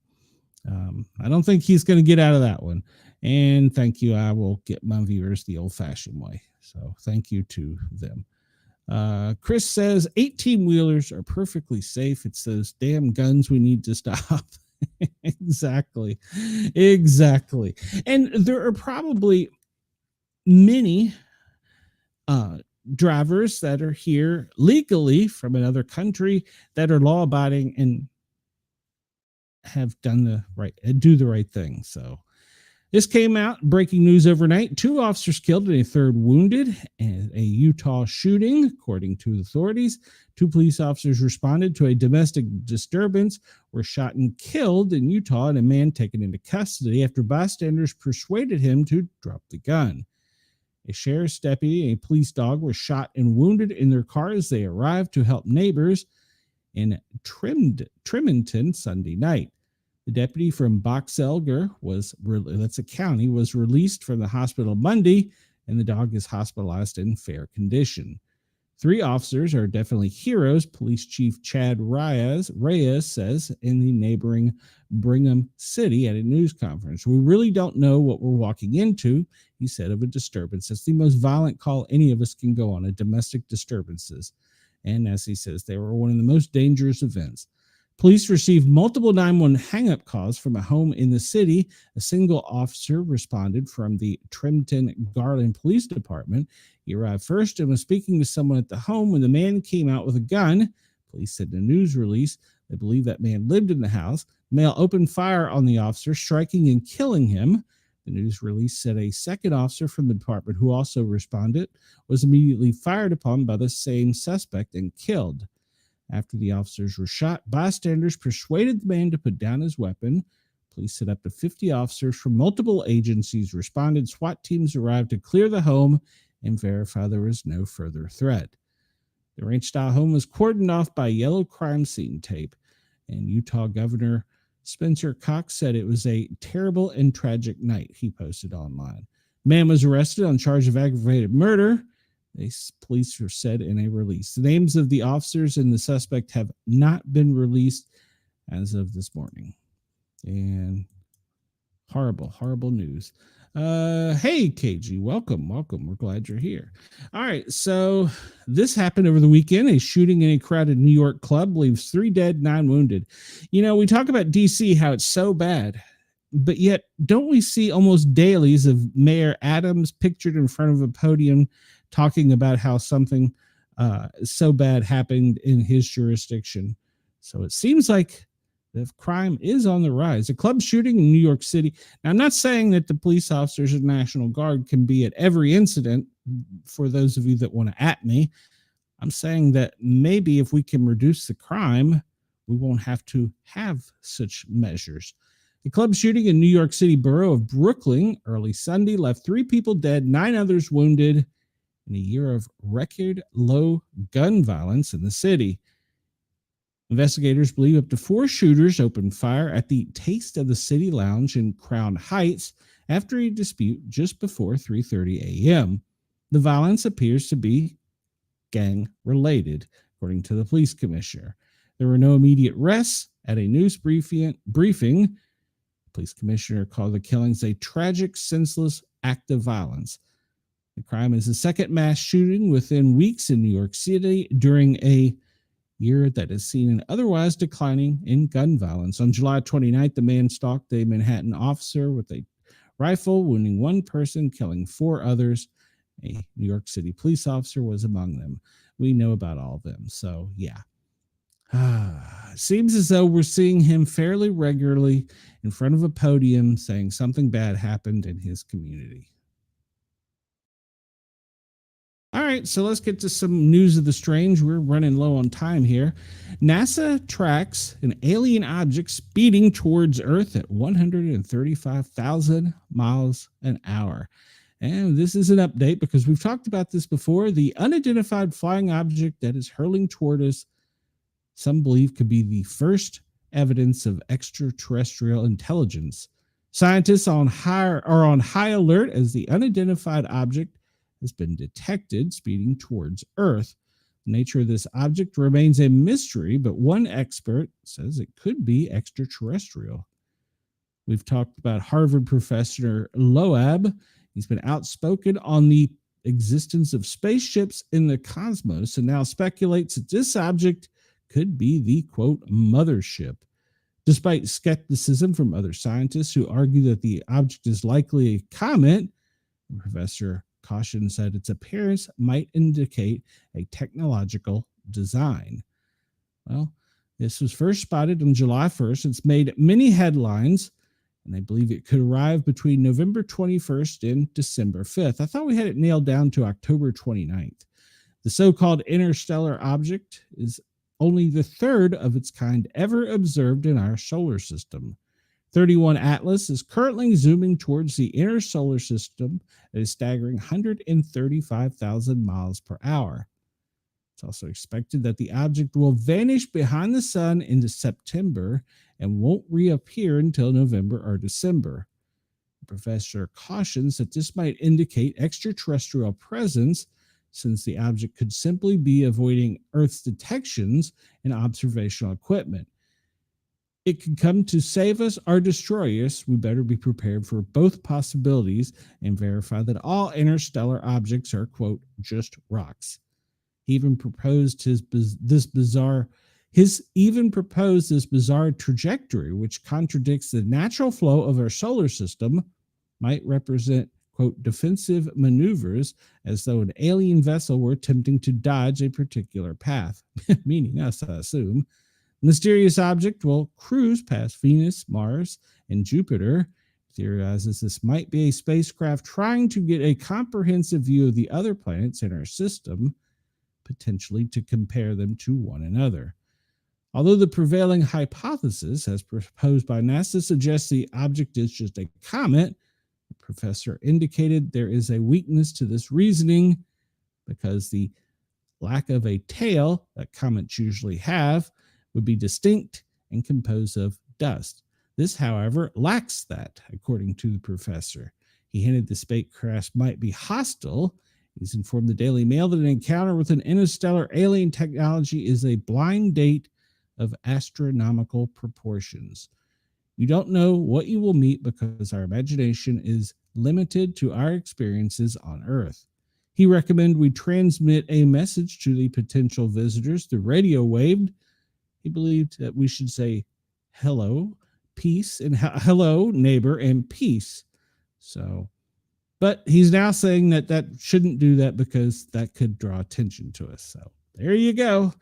I don't think he's going to get out of that one. And thank you. I will get my viewers the old-fashioned way. So thank you to them. Chris says 18-wheelers are perfectly safe. It's those damn guns we need to stop. Exactly. And there are probably many drivers that are here legally from another country that are law-abiding and have do the right thing. So this came out, breaking news overnight. 2 officers killed and a third wounded in a Utah shooting, according to authorities. 2 police officers responded to a domestic disturbance, were shot and killed in Utah, and a man taken into custody after bystanders persuaded him to drop the gun. A sheriff's deputy and a police dog were shot and wounded in their car as they arrived to help neighbors in Tremonton Sunday night. The deputy from Box Elder that's a county, was released from the hospital Monday, and the dog is hospitalized in fair condition. 3 officers are definitely heroes, Police Chief Chad Reyes says in the neighboring Brigham City at a news conference. We really don't know what we're walking into, he said of a disturbance. It's the most violent call any of us can go on, a domestic disturbances. And as he says, they were one of the most dangerous events. Police received multiple 911 hang-up calls from a home in the city. A single officer responded from the Trenton Garland Police Department. He arrived first and was speaking to someone at the home when the man came out with a gun. Police said in a news release they believe that man lived in the house. The male opened fire on the officer, striking and killing him. The news release said a second officer from the department, who also responded, was immediately fired upon by the same suspect and killed. After the officers were shot, bystanders persuaded the man to put down his weapon. Police said up to 50 officers from multiple agencies responded. SWAT teams arrived to clear the home and verify there was no further threat. The ranch-style home was cordoned off by yellow crime scene tape, and Utah Governor Spencer Cox said it was a terrible and tragic night, he posted online. The man was arrested on charge of aggravated murder, police said in a release. The names of the officers and the suspect have not been released as of this morning. And horrible news. Hey, KG, welcome. We're glad you're here. All right, so this happened over the weekend. A shooting in a crowded New York club leaves 3 dead, 9 wounded. You know, we talk about D.C., how it's so bad, but yet don't we see almost dailies of Mayor Adams pictured in front of a podium talking about how something so bad happened in his jurisdiction? So it seems like the crime is on the rise. A club shooting in New York City. Now, I'm not saying that the police officers of National Guard can be at every incident, for those of you that want to at me. I'm saying that maybe if we can reduce the crime, we won't have to have such measures. A club shooting in New York City borough of Brooklyn early Sunday left 3 people dead, 9 others wounded in a year of record low gun violence in the city. Investigators believe up to 4 shooters opened fire at the Taste of the City Lounge in Crown Heights after a dispute just before 3:30 a.m. The violence appears to be gang-related, according to the police commissioner. There were no immediate arrests. At a news briefing, the police commissioner called the killings a tragic, senseless act of violence. The crime is the second mass shooting within weeks in New York City during a year that has seen an otherwise declining in gun violence. On July 29th, the man stalked a Manhattan officer with a rifle, wounding one person, killing 4 others. A New York City police officer was among them. We know about all of them. So, yeah. Seems as though we're seeing him fairly regularly in front of a podium saying something bad happened in his community. All right, so let's get to some news of the strange. We're running low on time here. NASA tracks an alien object speeding towards Earth at 135,000 miles an hour. And this is an update because we've talked about this before. The unidentified flying object that is hurling toward us, some believe could be the first evidence of extraterrestrial intelligence. Scientists are on high alert as the unidentified object has been detected speeding towards Earth. The nature of this object remains a mystery, but one expert says it could be extraterrestrial. We've talked about Harvard professor Loeb. He's been outspoken on the existence of spaceships in the cosmos and now speculates that this object could be the, quote, mothership. Despite skepticism from other scientists who argue that the object is likely a comet, Professor Caution said its appearance might indicate a technological design. Well, this was first spotted on July 1st. It's made many headlines, and I believe it could arrive between November 21st and December 5th. I thought we had it nailed down to October 29th. The so-called interstellar object is only the third of its kind ever observed in our solar system. 31 Atlas is currently zooming towards the inner solar system at a staggering 135,000 miles per hour. It's also expected that the object will vanish behind the sun into September and won't reappear until November or December. Professor cautions that this might indicate extraterrestrial presence, since the object could simply be avoiding Earth's detections and observational equipment. It could come to save us or destroy us. We better be prepared for both possibilities and verify that all interstellar objects are, quote, just rocks. He even proposed this bizarre trajectory, which contradicts the natural flow of our solar system, might represent, quote, defensive maneuvers, as though an alien vessel were attempting to dodge a particular path, meaning us, I assume. The mysterious object will cruise past Venus, Mars, and Jupiter. Theorizes this might be a spacecraft trying to get a comprehensive view of the other planets in our system, potentially to compare them to one another. Although the prevailing hypothesis, as proposed by NASA, suggests the object is just a comet, the professor indicated there is a weakness to this reasoning because the lack of a tail that comets usually have would be distinct and composed of dust. This, however, lacks that, according to the professor. He hinted the spacecraft might be hostile. He's informed the Daily Mail that an encounter with an interstellar alien technology is a blind date of astronomical proportions. You don't know what you will meet because our imagination is limited to our experiences on Earth. He recommended we transmit a message to the potential visitors through radio wave. He believed that we should say hello, peace, and hello, neighbor, and peace. So, but he's now saying that shouldn't do that because that could draw attention to us. So there you go.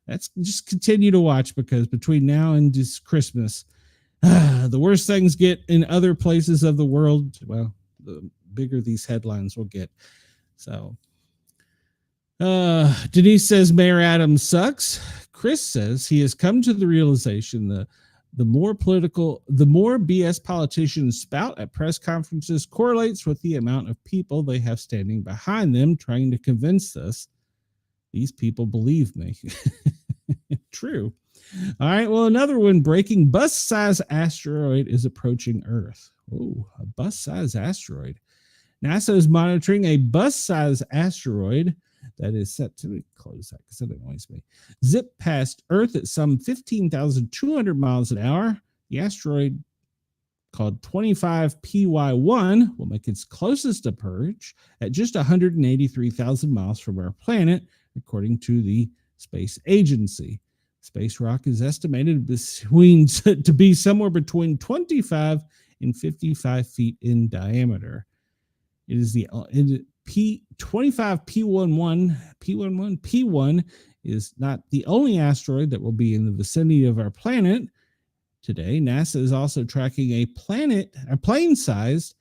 That's just continue to watch, because between now and this Christmas, the worse things get in other places of the world, well, the bigger these headlines will get. So Denise says Mayor Adams sucks. Chris says he has come to the realization the more BS politicians spout at press conferences correlates with the amount of people they have standing behind them trying to convince us these people believe me. True. All right. Well, another one, breaking bus-sized asteroid is approaching Earth. Oh, a bus-sized asteroid. NASA is monitoring a bus-sized asteroid that is set to close that because it annoys me. Zip past Earth at some 15,200 miles an hour. The asteroid, called 25PY1, will make its closest approach at just 183,000 miles from our planet, according to the space agency. Space rock is estimated to be somewhere between 25 and 55 feet in diameter. It is the P25 P1 is not the only asteroid that will be in the vicinity of our planet. Today, NASA is also tracking a plane-sized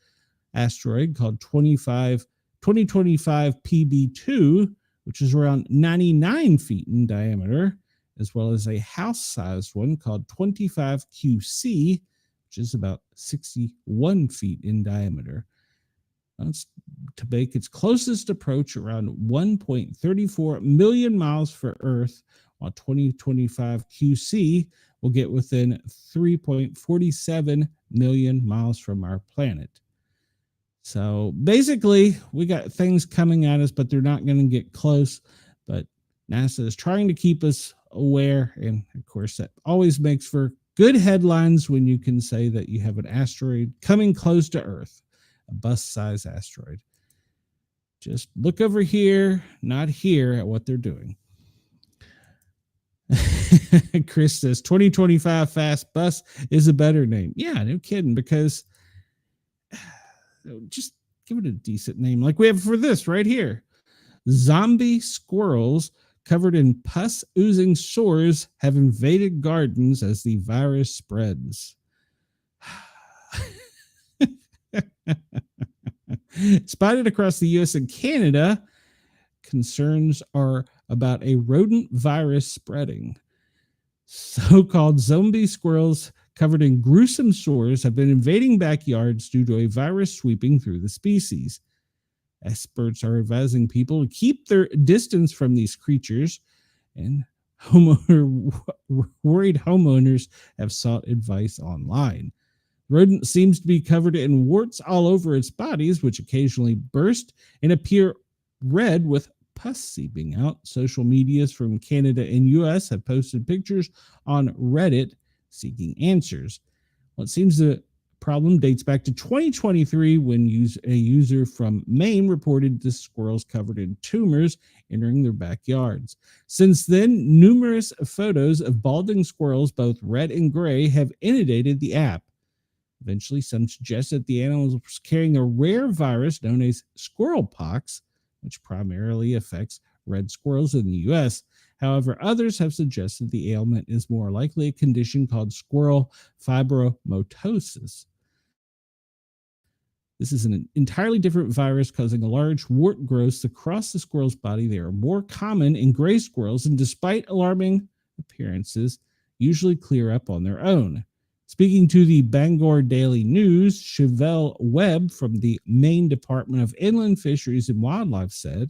asteroid called 2025 PB2, which is around 99 feet in diameter, as well as a house-sized one called 25 QC, which is about 61 feet in diameter. That's to make its closest approach around 1.34 million miles for Earth, while 2025 QC will get within 3.47 million miles from our planet. So basically, we got things coming at us, but they're not going to get close. But NASA is trying to keep us aware. And of course, that always makes for good headlines when you can say that you have an asteroid coming close to Earth, a bus-sized asteroid. Just look over here, not here, at what they're doing. Chris says 2025 Fast Bus is a better name. Yeah, no kidding, because just give it a decent name like we have for this right here. Zombie squirrels covered in pus-oozing sores have invaded gardens as the virus spreads. Spotted across the U.S. and Canada, concerns are about a rodent virus spreading. So-called zombie squirrels covered in gruesome sores have been invading backyards due to a virus sweeping through the species. Experts are advising people to keep their distance from these creatures, and worried homeowners have sought advice online. The rodent seems to be covered in warts all over its bodies, which occasionally burst and appear red with pus seeping out. Social medias from Canada and U.S. have posted pictures on Reddit seeking answers. Well, it seems the problem dates back to 2023 when a user from Maine reported the squirrels covered in tumors entering their backyards. Since then, numerous photos of balding squirrels, both red and gray, have inundated the app. Eventually, some suggest that the animal was carrying a rare virus known as squirrel pox, which primarily affects red squirrels in the U.S. However, others have suggested the ailment is more likely a condition called squirrel fibromatosis. This is an entirely different virus causing a large wart growth across the squirrel's body. They are more common in gray squirrels, and despite alarming appearances, usually clear up on their own. Speaking to the Bangor Daily News, Chevelle Webb from the Maine Department of Inland Fisheries and Wildlife said,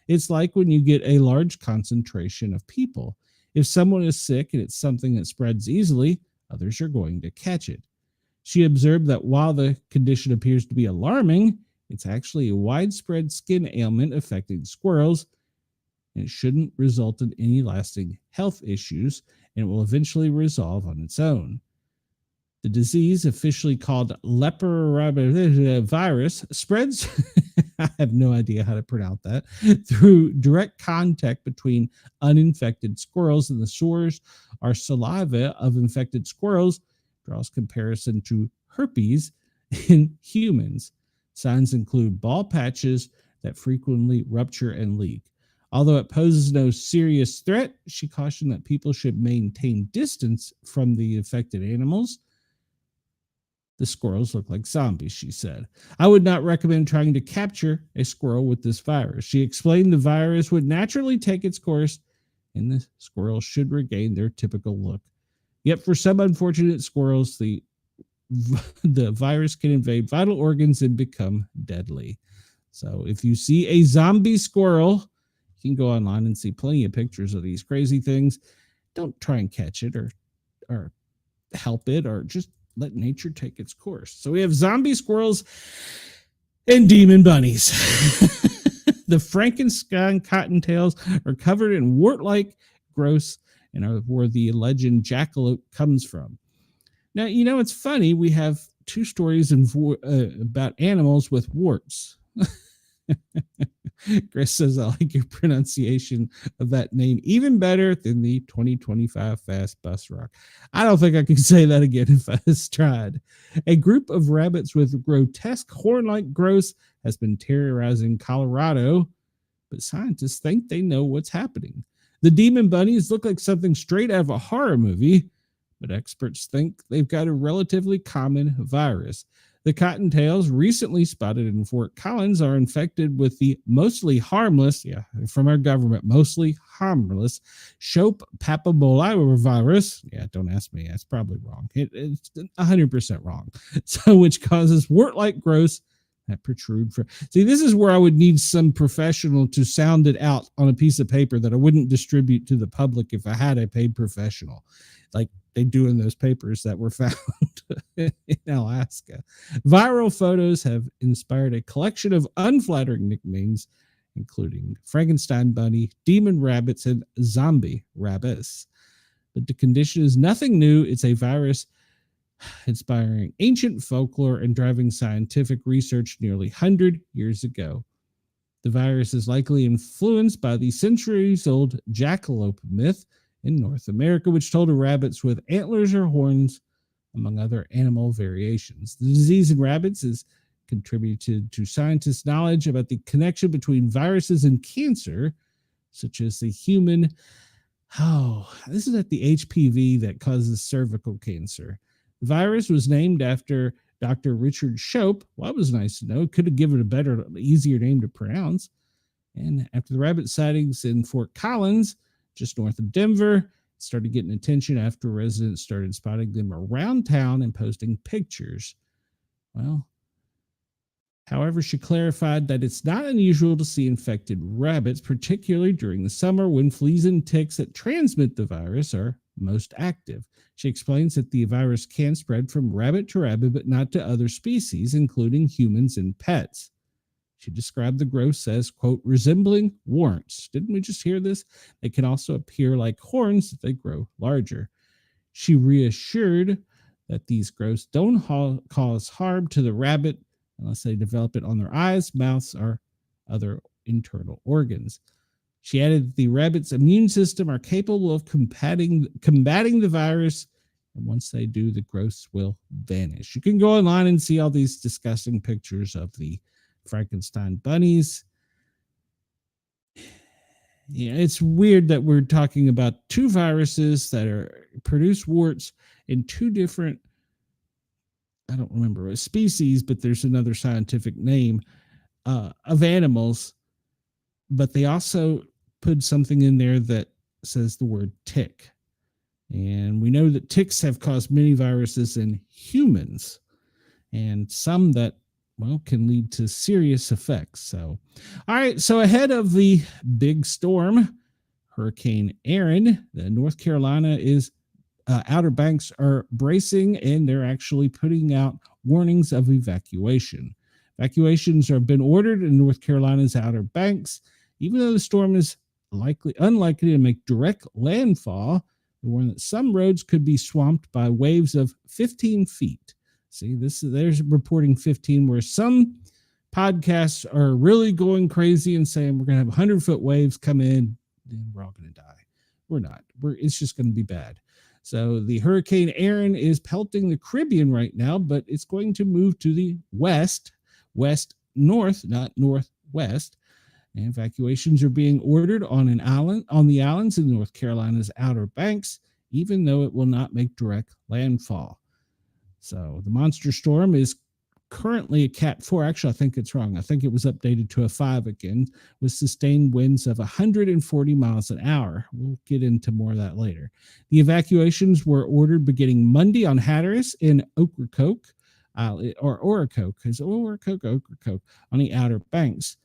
"It's like when you get a large concentration of people. If someone is sick and it's something that spreads easily, others are going to catch it." She observed that while the condition appears to be alarming, it's actually a widespread skin ailment affecting squirrels, and it shouldn't result in any lasting health issues, and it will eventually resolve on its own. The disease, officially called leprovirus, spreads, I have no idea how to pronounce that, through direct contact between uninfected squirrels, and the sores or saliva of infected squirrels draws comparison to herpes in humans. Signs include bald patches that frequently rupture and leak. Although it poses no serious threat, she cautioned that people should maintain distance from the affected animals. The squirrels look like zombies, she said. "I would not recommend trying to capture a squirrel with this virus." She explained the virus would naturally take its course and the squirrels should regain their typical look. Yet for some unfortunate squirrels, the virus can invade vital organs and become deadly. So if you see a zombie squirrel, you can go online and see plenty of pictures of these crazy things. Don't try and catch it or help it, or just let nature take its course. So we have zombie squirrels and demon bunnies. The Frankenstein cottontails are covered in wart-like growths and are where the legend jackalope comes from. Now, you know, it's funny. We have two stories about animals with warts. Chris says, I like your pronunciation of that name even better than the 2025 Fast Bus Rock. I don't think I could say that again if I was tried. A group of rabbits with grotesque horn-like growths has been terrorizing Colorado, but scientists think they know what's happening. The demon bunnies look like something straight out of a horror movie, but experts think they've got a relatively common virus. The cottontails, recently spotted in Fort Collins, are infected with the mostly harmless, from our government, mostly harmless, Shope papillomavirus. Yeah, don't ask me. That's probably wrong. It's 100% wrong. So, which causes wart-like growths that protrude from. See, this is where I would need some professional to sound it out on a piece of paper that I wouldn't distribute to the public if I had a paid professional, like they do in those papers that were found in Alaska. Viral photos have inspired a collection of unflattering nicknames, including Frankenstein bunny, demon rabbits, and zombie rabbits. But the condition is nothing new. It's a virus inspiring ancient folklore and driving scientific research nearly 100 years ago. The virus is likely influenced by the centuries-old jackalope myth in North America, which told of rabbits with antlers or horns, among other animal variations. The disease in rabbits has contributed to scientists' knowledge about the connection between viruses and cancer, such as the human, this is at the HPV that causes cervical cancer. The virus was named after Dr. Richard Shope. Well, that was nice to know. Could have given it a better, easier name to pronounce. And after the rabbit sightings in Fort Collins, just north of Denver, it started getting attention after residents started spotting them around town and posting pictures. Well, however, she clarified that it's not unusual to see infected rabbits, particularly during the summer when fleas and ticks that transmit the virus are most active. She explains that the virus can spread from rabbit to rabbit, but not to other species, including humans and pets. She described the growths as, quote, resembling warts. Didn't we just hear this? They can also appear like horns if they grow larger. She reassured that these growths don't cause harm to the rabbit unless they develop it on their eyes, mouths, or other internal organs. She added that the rabbit's immune system are capable of combating the virus, and once they do, the growths will vanish. You can go online and see all these disgusting pictures of the Frankenstein bunnies. Yeah, it's weird that we're talking about two viruses that produce warts in two different, I don't remember a species, but there's another scientific name of animals, but they also put something in there that says the word tick. And we know that ticks have caused many viruses in humans, and some that, well, can lead to serious effects. So, all right. So ahead of the big storm, Hurricane Aaron, the North Carolina Outer Banks are bracing, and they're actually putting out warnings of evacuation. Evacuations have been ordered in North Carolina's Outer Banks, even though the storm is unlikely to make direct landfall. They warn that some roads could be swamped by waves of 15 feet. See, there's reporting 15, where some podcasts are really going crazy and saying we're going to have 100-foot waves come in and we're all going to die. We're not. It's just going to be bad. So the Hurricane Aaron is pelting the Caribbean right now, but it's going to move to the north, not northwest. And evacuations are being ordered on the islands in North Carolina's Outer Banks, even though it will not make direct landfall. So the monster storm is currently a Cat 4. Actually, I think it's wrong. I think it was updated to a 5 again, with sustained winds of 140 miles an hour. We'll get into more of that later. The evacuations were ordered beginning Monday on Hatteras in Ocracoke, Ocracoke, on the Outer Banks.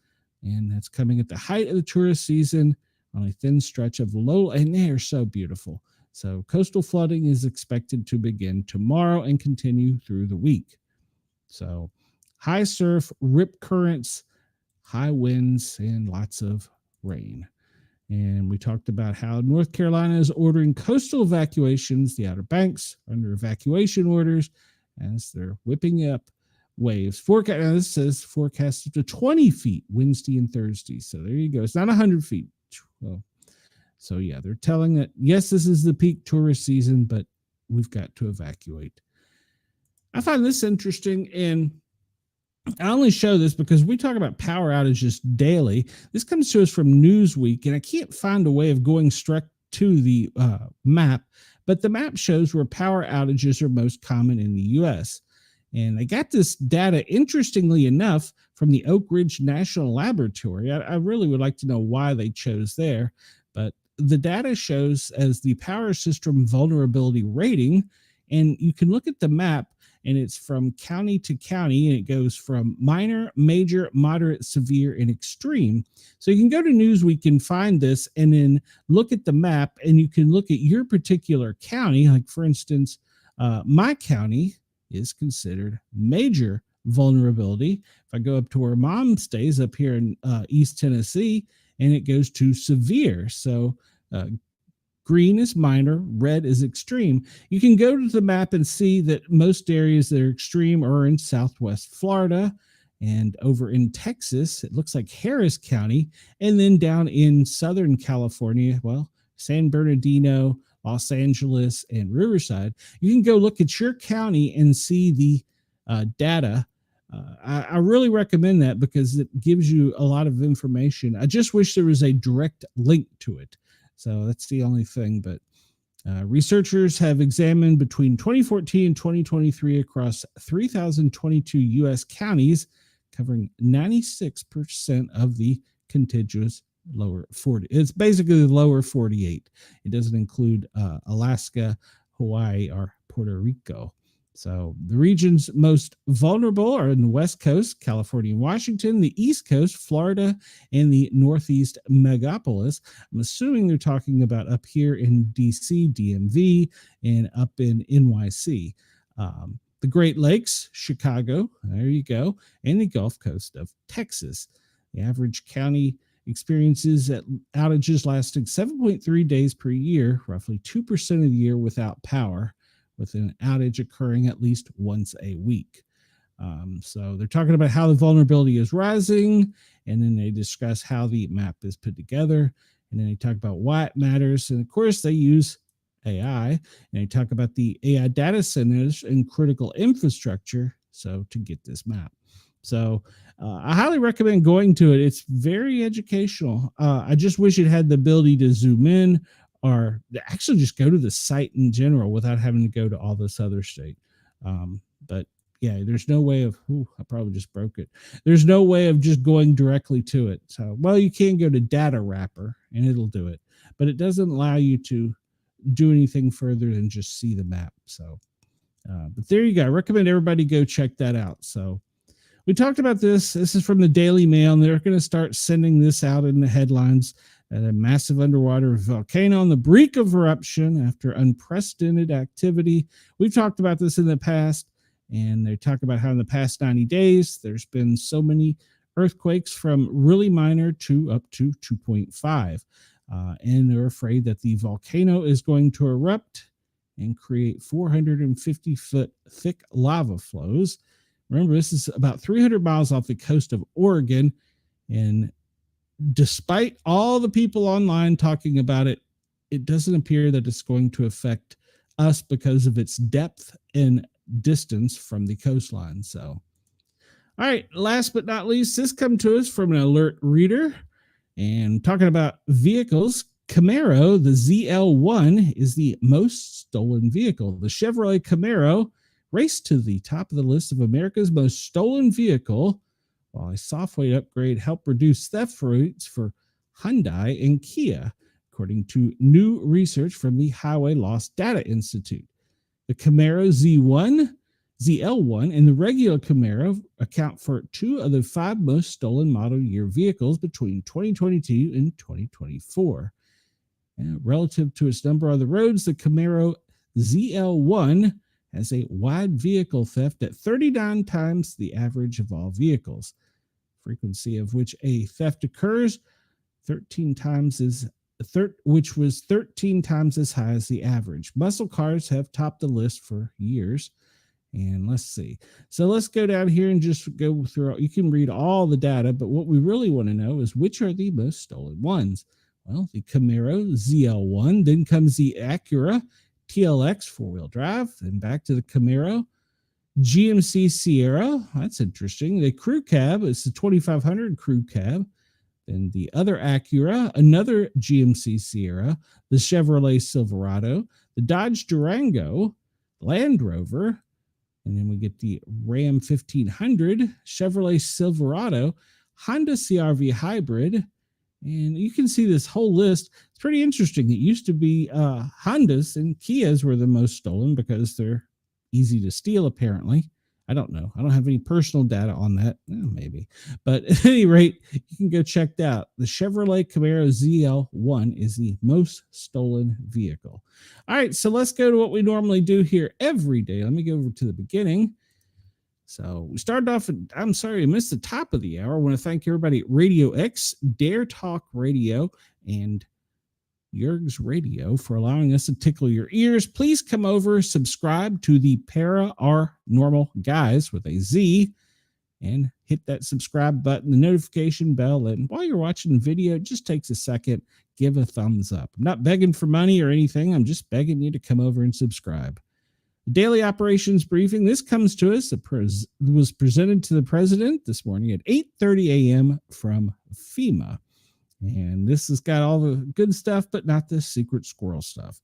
And that's coming at the height of the tourist season on a thin stretch of low, and they are so beautiful. So coastal flooding is expected to begin tomorrow and continue through the week. So high surf, rip currents, high winds, and lots of rain. And we talked about how North Carolina is ordering coastal evacuations. The Outer Banks are under evacuation orders as they're whipping up waves. Forecast. Now this says forecast up to 20 feet Wednesday and Thursday. So there you go. It's not 100 feet. Well, so yeah, they're telling that yes, this is the peak tourist season, but we've got to evacuate. I find this interesting, and I only show this because we talk about power outages daily. This comes to us from Newsweek, and I can't find a way of going straight to the map, but the map shows where power outages are most common in the U.S. And I got this data, interestingly enough, from the Oak Ridge National Laboratory. I really would like to know why they chose there, but the data shows as the power system vulnerability rating, and you can look at the map, and it's from county to county, and it goes from minor, major, moderate, severe, and extreme. So you can go to Newsweek and find this, and then look at the map, and you can look at your particular county. Like, for instance, my county is considered major vulnerability. If I go up to where Mom stays up here in East Tennessee, and it goes to severe. So green is minor, red is extreme. You can go to the map and see that most areas that are extreme are in Southwest Florida, and over in Texas, it looks like Harris County, and then down in Southern California, well, San Bernardino, Los Angeles, and Riverside. You can go look at your county and see the data. I really recommend that because it gives you a lot of information. I just wish there was a direct link to it. So that's the only thing. But researchers have examined between 2014 and 2023 across 3,022 U.S. counties, covering 96% of the contiguous lower 40. It's basically the lower 48. It doesn't include Alaska, Hawaii, or Puerto Rico. So the regions most vulnerable are in the West Coast, California and Washington, the East Coast, Florida, and the Northeast megapolis. I'm assuming they're talking about up here in DC, DMV, and up in NYC. The Great Lakes, Chicago, there you go, and the Gulf Coast of Texas. The average county experiences outages lasting 7.3 days per year, roughly 2% of the year without power, with an outage occurring at least once a week. So they're talking about how the vulnerability is rising, and then they discuss how the map is put together, and then they talk about why it matters. And of course, they use AI, and they talk about the AI data centers and critical infrastructure, so to get this map. So I highly recommend going to it. It's very educational. I just wish it had the ability to zoom in, or actually just go to the site in general without having to go to all this other state. But yeah, there's no way of, I probably just broke it. There's no way of just going directly to it. So, well, you can go to Data Wrapper and it'll do it, but it doesn't allow you to do anything further than just see the map. So, but there you go. I recommend everybody go check that out. So we talked about this. This is from the Daily Mail, and they're going to start sending this out in the headlines. At a massive underwater volcano on the brink of eruption after unprecedented activity. We've talked about this in the past, and they talk about how in the past 90 days, there's been so many earthquakes from really minor to up to 2.5. And they're afraid that the volcano is going to erupt and create 450-foot thick lava flows. Remember, this is about 300 miles off the coast of Oregon, and despite all the people online talking about it, it doesn't appear that it's going to affect us because of its depth and distance from the coastline. So, all right, last but not least, this comes to us from an alert reader, and talking about vehicles. Camaro, the ZL1, is the most stolen vehicle. The Chevrolet Camaro raced to the top of the list of America's most stolen vehicle, while a software upgrade helped reduce theft rates for Hyundai and Kia, according to new research from the Highway Loss Data Institute. The Camaro ZL1, and the regular Camaro account for 2 of the 5 most stolen model year vehicles between 2022 and 2024. And relative to its number on the roads, the Camaro ZL1 has a wide vehicle theft at 39 times the average of all vehicles. Frequency of which a theft occurs 13 times which was 13 times as high as the average. Muscle cars have topped the list for years. And let's see. So let's go down here and just go through. You can read all the data, but what we really want to know is which are the most stolen ones. Well, the Camaro ZL1, then comes the Acura TLX four-wheel drive, then back to the Camaro. GMC Sierra, that's interesting. The crew cab is the 2500 crew cab. Then the other Acura, another GMC Sierra, the Chevrolet Silverado, the Dodge Durango, Land Rover, and then we get the Ram 1500, Chevrolet Silverado, Honda CRV Hybrid, and you can see this whole list. It's pretty interesting. It used to be Hondas and Kias were the most stolen because they're easy to steal, apparently. I don't know. I don't have any personal data on that. Maybe. But at any rate, you can go check that out. The Chevrolet Camaro ZL1 is the most stolen vehicle. All right, so let's go to what we normally do here every day. Let me go over to the beginning. So we started off, I'm sorry I missed the top of the hour. I want to thank everybody at Radio X, Dare Talk Radio, and Yerg's Radio for allowing us to tickle your ears. Please come over, subscribe to the Paranormal Guys with a Z, and hit that subscribe button, the notification bell. And while you're watching the video, it just takes a second, give a thumbs up. I'm not begging for money or anything. I'm just begging you to come over and subscribe. Daily operations briefing. This comes to us. It was presented to the president this morning at 8:30 a.m. from FEMA. And this has got all the good stuff, but not the secret squirrel stuff.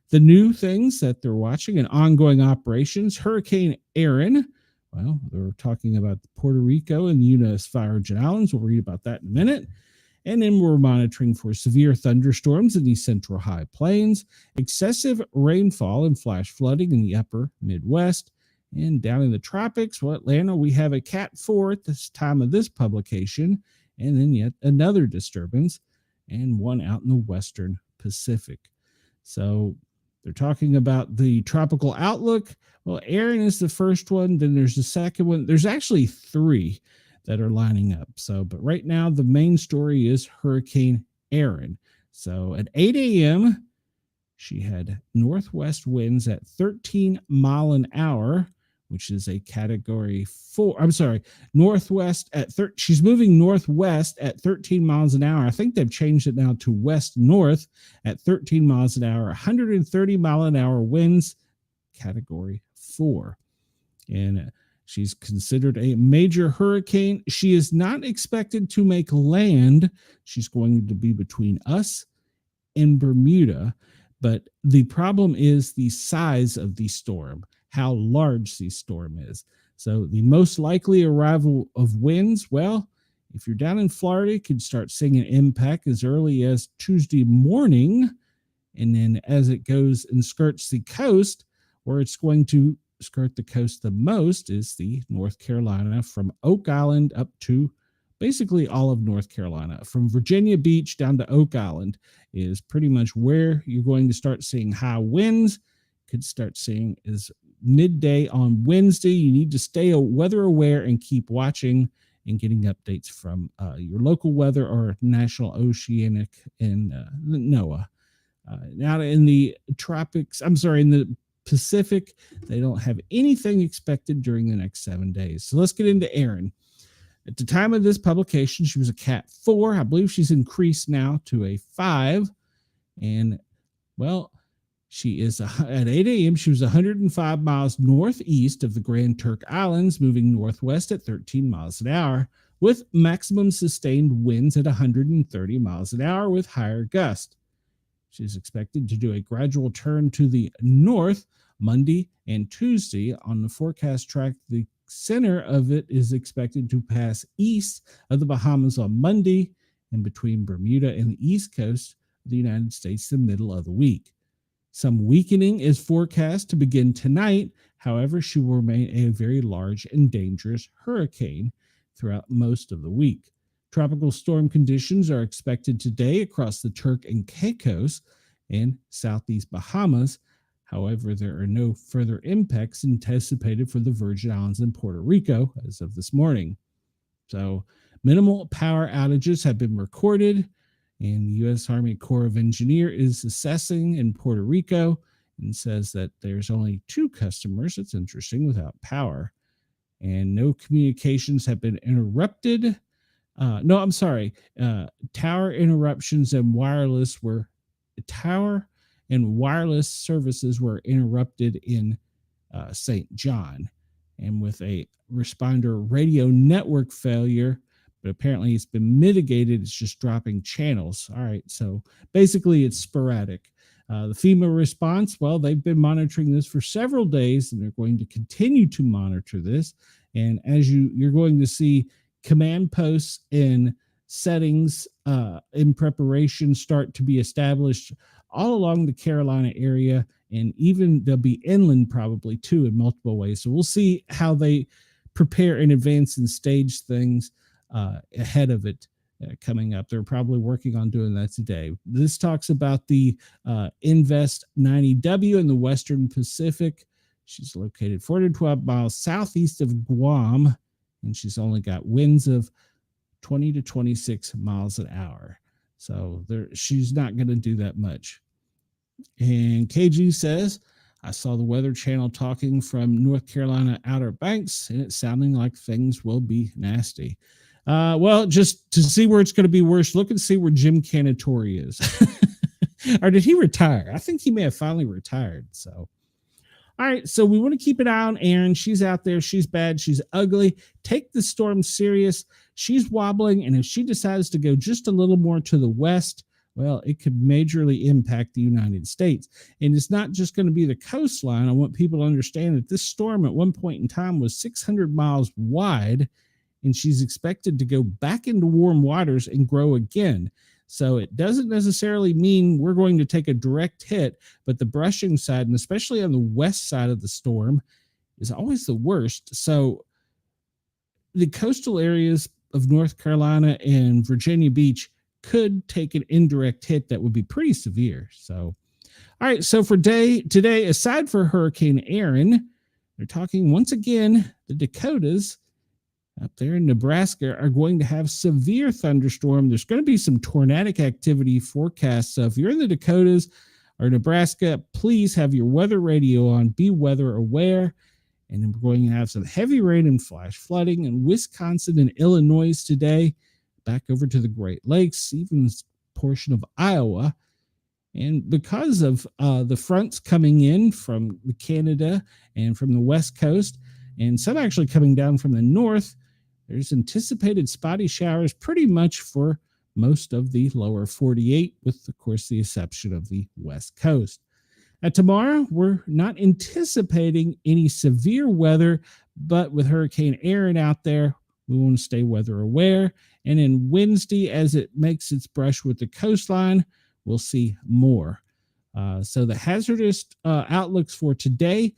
The new things that they're watching and ongoing operations. Hurricane Erin. Well, they're talking about Puerto Rico and the U.S. Virgin Islands. We'll read about that in a minute. And then we're monitoring for severe thunderstorms in the central high plains, excessive rainfall and flash flooding in the upper Midwest. And down in the tropics, well, Atlanta, we have a Cat 4 at this time of this publication, and then yet another disturbance, and one out in the western Pacific. So they're talking about the tropical outlook. Well, Erin is the first one. Then there's the second one. There's actually three that are lining up. So, but right now the main story is Hurricane Erin. So at 8 a.m., she had northwest winds at 13 mile an hour, which is a category 4. I'm sorry, northwest at she's moving northwest at 13 miles an hour. I think they've changed it now to west north at 13 miles an hour, 130 mile an hour winds, category 4. And she's considered a major hurricane. She is not expected to make land. She's going to be between us and Bermuda. But the problem is the size of the storm, how large the storm is. So the most likely arrival of winds, well, if you're down in Florida, you can start seeing an impact as early as Tuesday morning. And then as it goes and skirts the coast, where it's going to skirt the coast the most is the North Carolina, from Oak Island up to basically all of North Carolina. From Virginia Beach down to Oak Island is pretty much where you're going to start seeing high winds. Could start seeing is midday on Wednesday. You need to stay weather aware and keep watching and getting updates from your local weather or National Oceanic and NOAA. Now in the tropics, in the Pacific, they don't have anything expected during the next 7 days. So let's get into Erin. At the time of this publication, she was a Cat 4. I believe she's increased now to a 5. And, well, she is at 8 a.m. She was 105 miles northeast of the Grand Turk Islands, moving northwest at 13 miles an hour, with maximum sustained winds at 130 miles an hour with higher gusts. She's expected to do a gradual turn to the north Monday and Tuesday. On the forecast track, the center of it is expected to pass east of the Bahamas on Monday and between Bermuda and the east coast of the United States the middle of the week. Some weakening is forecast to begin tonight. However, she will remain a very large and dangerous hurricane throughout most of the week. Tropical storm conditions are expected today across the Turk and Caicos and southeast Bahamas. However, there are no further impacts anticipated for the Virgin Islands and Puerto Rico as of this morning. So minimal power outages have been recorded, and the U.S. Army Corps of Engineers is assessing in Puerto Rico and says that there's only 2 customers. It's interesting, without power, and no communications have been interrupted. No, I'm sorry. Tower interruptions and tower and wireless services were interrupted in St. John, and with a responder radio network failure, but apparently it's been mitigated. It's just dropping channels. All right, so basically it's sporadic. The FEMA response, well, they've been monitoring this for several days, and they're going to continue to monitor this. And as you're going to see command posts and settings in preparation start to be established all along the Carolina area, and even they'll be inland probably too in multiple ways. So we'll see how they prepare in advance and stage things ahead of it coming up. They're probably working on doing that today. This talks about the Invest 90W in the Western Pacific. She's located 412 miles southeast of Guam, and she's only got winds of 20 to 26 miles an hour. So she's not going to do that much. And KG says, I saw the Weather Channel talking from North Carolina Outer Banks, and it's sounding like things will be nasty. Well, just to see where it's going to be worse, look and see where Jim Canatori is. Or did he retire? I think he may have finally retired. So, all right. So we want to keep an eye on Erin. She's out there. She's bad. She's ugly. Take the storm serious. She's wobbling. And if she decides to go just a little more to the west, well, it could majorly impact the United States. And it's not just going to be the coastline. I want people to understand that this storm at one point in time was 600 miles wide, and she's expected to go back into warm waters and grow again. So it doesn't necessarily mean we're going to take a direct hit, but the brushing side, and especially on the west side of the storm, is always the worst. So the coastal areas of North Carolina and Virginia Beach could take an indirect hit that would be pretty severe. So, all right. So for today, aside for Hurricane Erin, they're talking once again, the Dakotas up there in Nebraska are going to have severe thunderstorm. There's going to be some tornadic activity forecast. So if you're in the Dakotas or Nebraska, please have your weather radio on, be weather aware. And then we're going to have some heavy rain and flash flooding in Wisconsin and Illinois today, back over to the Great Lakes, even this portion of Iowa. And because of the fronts coming in from Canada and from the West Coast, and some actually coming down from the north, there's anticipated spotty showers pretty much for most of the lower 48, with, of course, the exception of the West Coast. Tomorrow, we're not anticipating any severe weather, but with Hurricane Erin out there, we want to stay weather aware. And then Wednesday, as it makes its brush with the coastline, we'll see more. So the hazardous outlooks for today,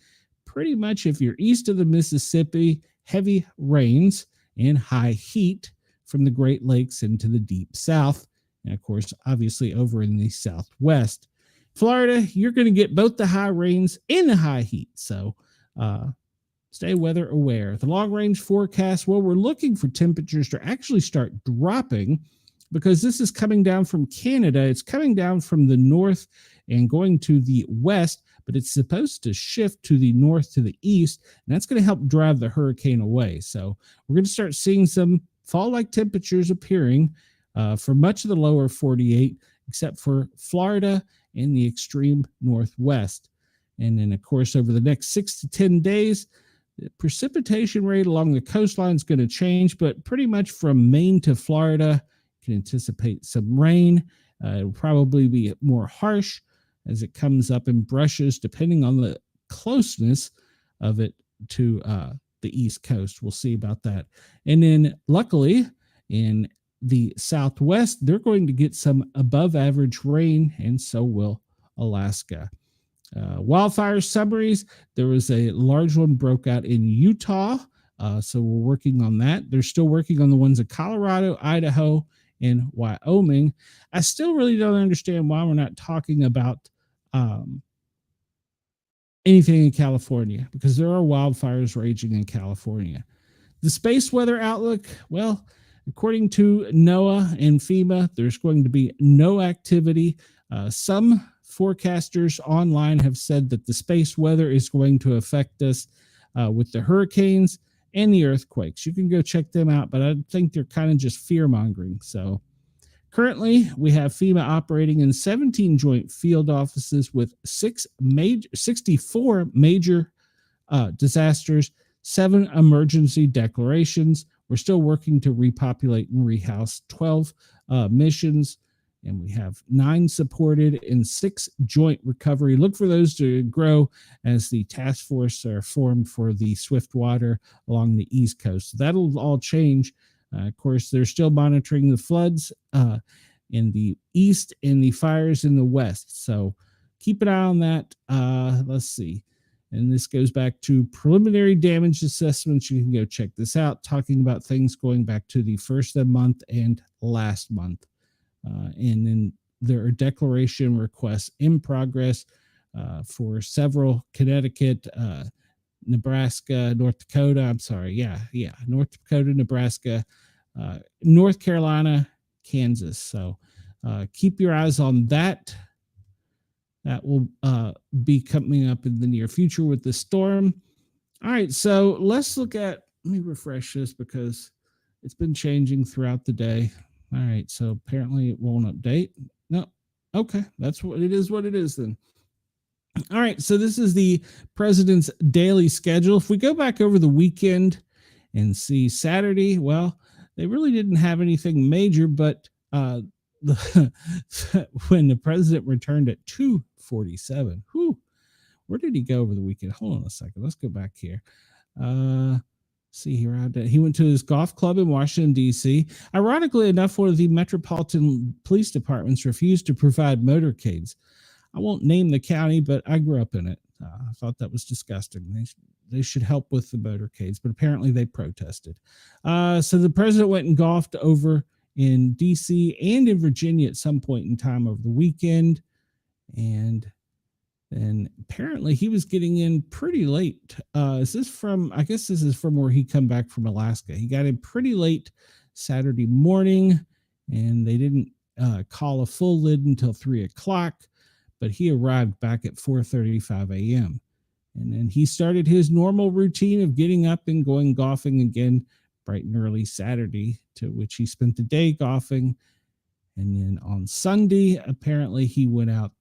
pretty much if you're east of the Mississippi, heavy rains and high heat from the Great Lakes into the deep south. And of course, obviously over in the southwest. Florida, you're going to get both the high rains and the high heat. So stay weather aware. The long range forecast, well, we're looking for temperatures to actually start dropping because this is coming down from Canada. It's coming down from the north and going to the west, but it's supposed to shift to the north to the east, and that's going to help drive the hurricane away. So we're going to start seeing some fall-like temperatures appearing for much of the lower 48, except for Florida and the extreme northwest. And then, of course, over the next 6 to 10 days, the precipitation rate along the coastline is going to change, but pretty much from Maine to Florida, you can anticipate some rain. It'll probably be more harsh as it comes up in brushes, depending on the closeness of it to the East Coast. We'll see about that. And then luckily in the Southwest, they're going to get some above average rain, and so will Alaska. Wildfire summaries. There was a large one broke out in Utah. So we're working on that. They're still working on the ones in Colorado, Idaho, and Wyoming. I still really don't understand why we're not talking about anything in California, because there are wildfires raging in California. The space weather outlook, well, according to NOAA and FEMA, there's going to be no activity. Some forecasters online have said that the space weather is going to affect us with the hurricanes and the earthquakes. You can go check them out, but I think they're kind of just fear-mongering. So currently, we have FEMA operating in 17 joint field offices with 64 major disasters, 7 emergency declarations. We're still working to repopulate and rehouse 12 missions, and we have 9 supported and 6 joint recovery. Look for those to grow as the task force are formed for the swift water along the East Coast. So that'll all change. Of course, they're still monitoring the floods in the east and the fires in the west. So keep an eye on that. Let's see. And this goes back to preliminary damage assessments. You can go check this out, talking about things going back to the first of the month and last month. And then there are declaration requests in progress for several Connecticut, Nebraska, North Dakota. North Dakota, Nebraska, North Carolina, Kansas. So keep your eyes on that. That will be coming up in the near future with the storm. All right, so let's look at, let me refresh this because it's been changing throughout the day. All right, so apparently it won't update. No, okay, that's what it is then. All right, so this is the president's daily schedule. If we go back over the weekend and see Saturday, well, they really didn't have anything major, but when the president returned at 2:47, where did he go over the weekend? Hold on a second. Let's go back here. See here. He went to his golf club in Washington, D.C. Ironically enough, one of the metropolitan police departments refused to provide motorcades. I won't name the county, but I grew up in it. I thought that was disgusting. They should help with the motorcades, but apparently they protested. So the president went and golfed over in D.C. and in Virginia at some point in time over the weekend. And then apparently he was getting in pretty late. I guess this is from where he come back from Alaska. He got in pretty late Saturday morning, and they didn't call a full lid until 3 o'clock, but he arrived back at 4:35 a.m. And then he started his normal routine of getting up and going golfing again bright and early Saturday, to which he spent the day golfing. And then on Sunday, apparently he went out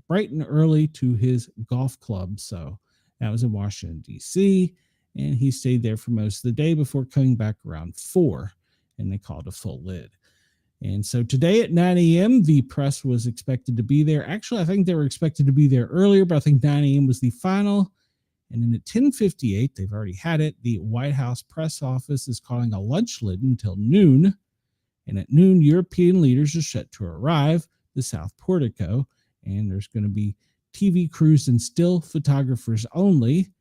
bright and early to his golf club. So that was in Washington, D.C. And he stayed there for most of the day before coming back around 4, and they called a full lid. And so today at 9 a.m., the press was expected to be there. Actually, I think they were expected to be there earlier, but I think 9 a.m. was the final. And then at 10:58, they've already had it. The White House press office is calling a lunch lid until noon. And at noon, European leaders are set to arrive the South Portico. And there's going to be TV crews and still photographers only.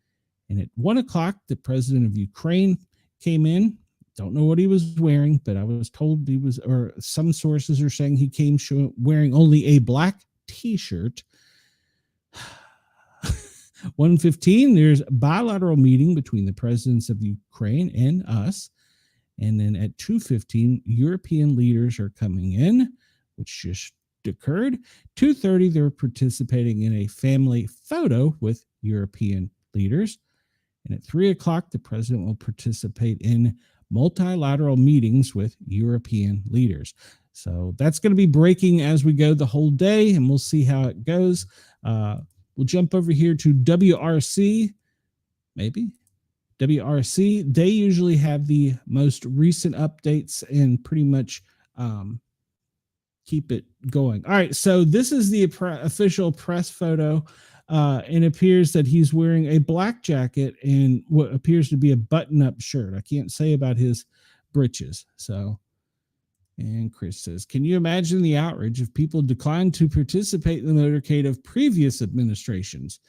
And at 1 o'clock, the president of Ukraine came in. Don't know what he was wearing, but I was told he was, or some sources are saying he came wearing only a black T-shirt. 1:15, there's a bilateral meeting between the presidents of Ukraine and us. And then at 2:15, European leaders are coming in, which just occurred. 2:30, they're participating in a family photo with European leaders. And at 3 o'clock, the president will participate in multilateral meetings with European leaders. So that's going to be breaking as we go the whole day, and we'll see how it goes. We'll jump over here to WRC, maybe. WRC, they usually have the most recent updates and pretty much keep it going. All right, so this is the official press photo. And it appears that he's wearing a black jacket and what appears to be a button-up shirt. I can't say about his breeches. So, and Chris says, can you imagine the outrage if people declined to participate in the motorcade of previous administrations?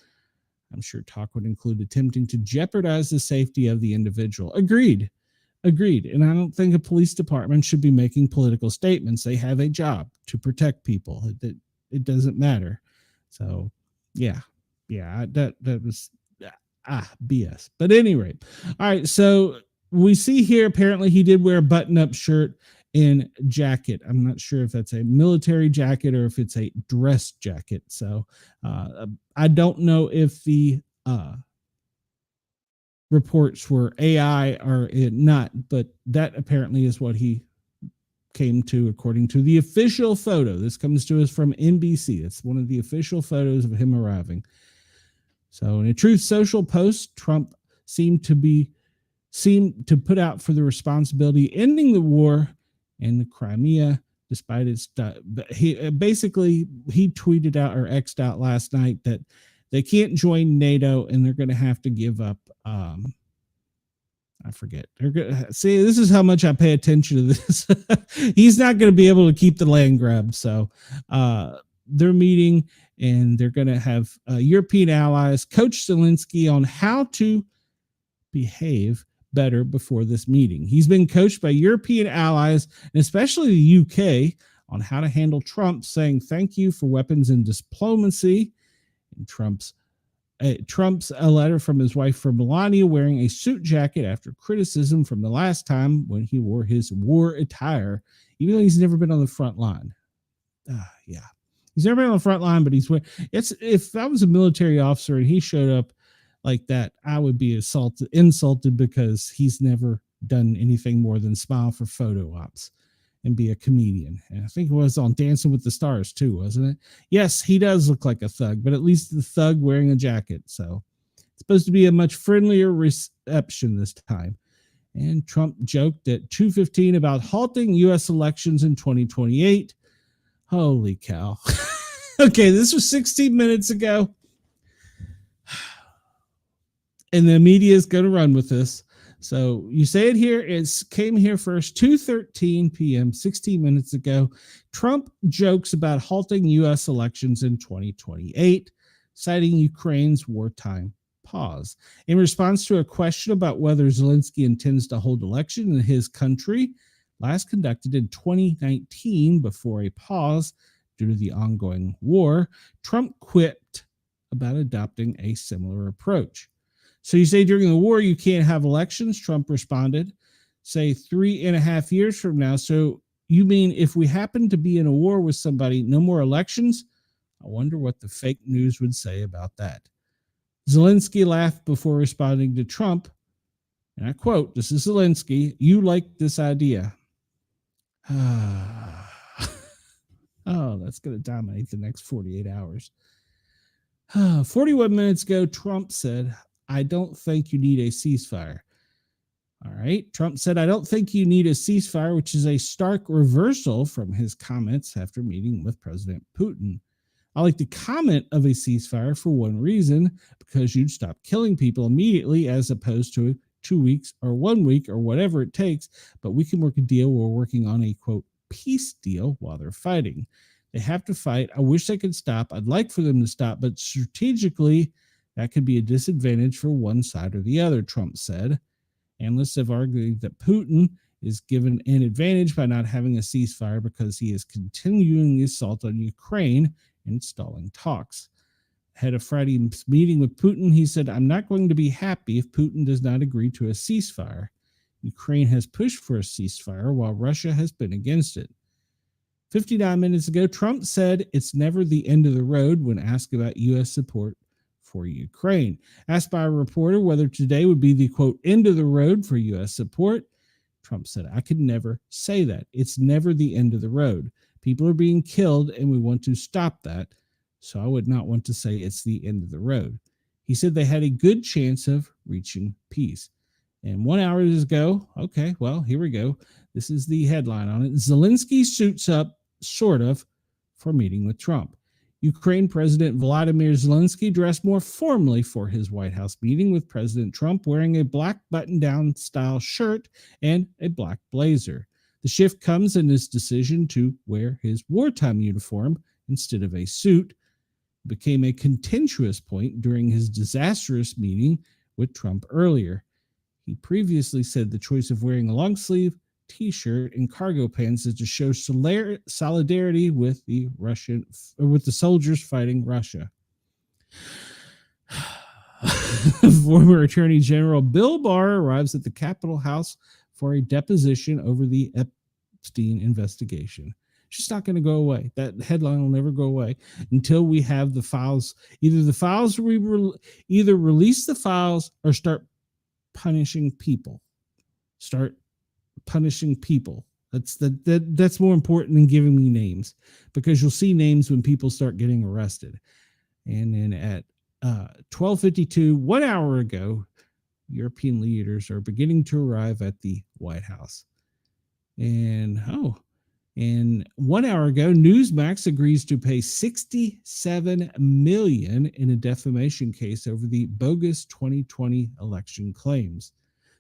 I'm sure talk would include attempting to jeopardize the safety of the individual. Agreed. And I don't think a police department should be making political statements. They have a job to protect people. It doesn't matter. So, yeah, that was BS. But at any rate, all right. So we see here, apparently he did wear a button-up shirt, in jacket. I'm not sure if that's a military jacket or if it's a dress jacket. So I don't know if the reports were AI or not, but that apparently is what he came to, according to the official photo. This comes to us from NBC. It's one of the official photos of him arriving. So in a Truth Social post, Trump seemed to put out for the responsibility ending the war in the Crimea, despite its he tweeted out or X'd out last night that they can't join NATO and they're going to have to give up. I forget. See, this is how much I pay attention to this. He's not going to be able to keep the land grab. So they're meeting and they're going to have European allies coach Zelensky on how to behave better before this meeting. He's been coached by European allies, and especially the UK, on how to handle Trump, saying thank you for weapons and diplomacy. And Trump's a letter from his wife from Melania wearing a suit jacket after criticism from the last time when he wore his war attire, even though he's never been on the front line. Yeah, he's never been on the front line, but if I was a military officer and he showed up like that, I would be insulted because he's never done anything more than smile for photo ops and be a comedian. And I think it was on Dancing with the Stars too, wasn't it? Yes, he does look like a thug, but at least the thug wearing a jacket. So it's supposed to be a much friendlier reception this time. And Trump joked at 2:15 about halting U.S. elections in 2028. Holy cow. Okay, this was 16 minutes ago. And the media is going to run with this. So you say it here. It came here first, 2:13 p.m., 16 minutes ago. Trump jokes about halting U.S. elections in 2028, citing Ukraine's wartime pause. In response to a question about whether Zelensky intends to hold election in his country, last conducted in 2019 before a pause due to the ongoing war, Trump quipped about adopting a similar approach. So you say during the war you can't have elections? Trump responded, say 3.5 years from now. So you mean if we happen to be in a war with somebody, no more elections? I wonder what the fake news would say about that. Zelensky laughed before responding to Trump, and I quote, this is Zelensky, you like this idea. Oh, that's going to dominate the next 48 hours. 41 minutes ago, Trump said, I don't think you need a ceasefire. All right. Trump said, I don't think you need a ceasefire, which is a stark reversal from his comments after meeting with President Putin. I like the comment of a ceasefire for one reason, because you'd stop killing people immediately as opposed to 2 weeks or 1 week or whatever it takes. But we can work a deal. We're working on a, quote, peace deal while they're fighting. They have to fight. I wish they could stop. I'd like for them to stop, but strategically, that could be a disadvantage for one side or the other, Trump said. Analysts have argued that Putin is given an advantage by not having a ceasefire because he is continuing the assault on Ukraine and stalling talks. Ahead of Friday's meeting with Putin, he said, I'm not going to be happy if Putin does not agree to a ceasefire. Ukraine has pushed for a ceasefire while Russia has been against it. 59 minutes ago, Trump said it's never the end of the road when asked about U.S. support for Ukraine. Asked by a reporter whether today would be the, quote, end of the road for U.S. support, Trump said, I could never say that. It's never the end of the road. People are being killed and we want to stop that. So I would not want to say it's the end of the road. He said they had a good chance of reaching peace. And 1 hour ago, okay, well, here we go. This is the headline on it. Zelensky suits up, sort of, for meeting with Trump. Ukraine President Volodymyr Zelensky dressed more formally for his White House meeting with President Trump, wearing a black button-down style shirt and a black blazer. The shift comes in his decision to wear his wartime uniform instead of a suit. It became a contentious point during his disastrous meeting with Trump earlier. He previously said the choice of wearing a long-sleeve T-shirt and cargo pants is to show solidarity with the soldiers fighting Russia. Former Attorney General Bill Barr arrives at the Capitol House for a deposition over the Epstein investigation. It's just not going to go away. That headline will never go away until we have the files. Either the files either release the files or start punishing people. Start punishing people. That's more important than giving me names, because you'll see names when people start getting arrested. And then at 12:52, 1 hour ago, European leaders are beginning to arrive at the White House. And 1 hour ago, Newsmax agrees to pay $67 million in a defamation case over the bogus 2020 election claims.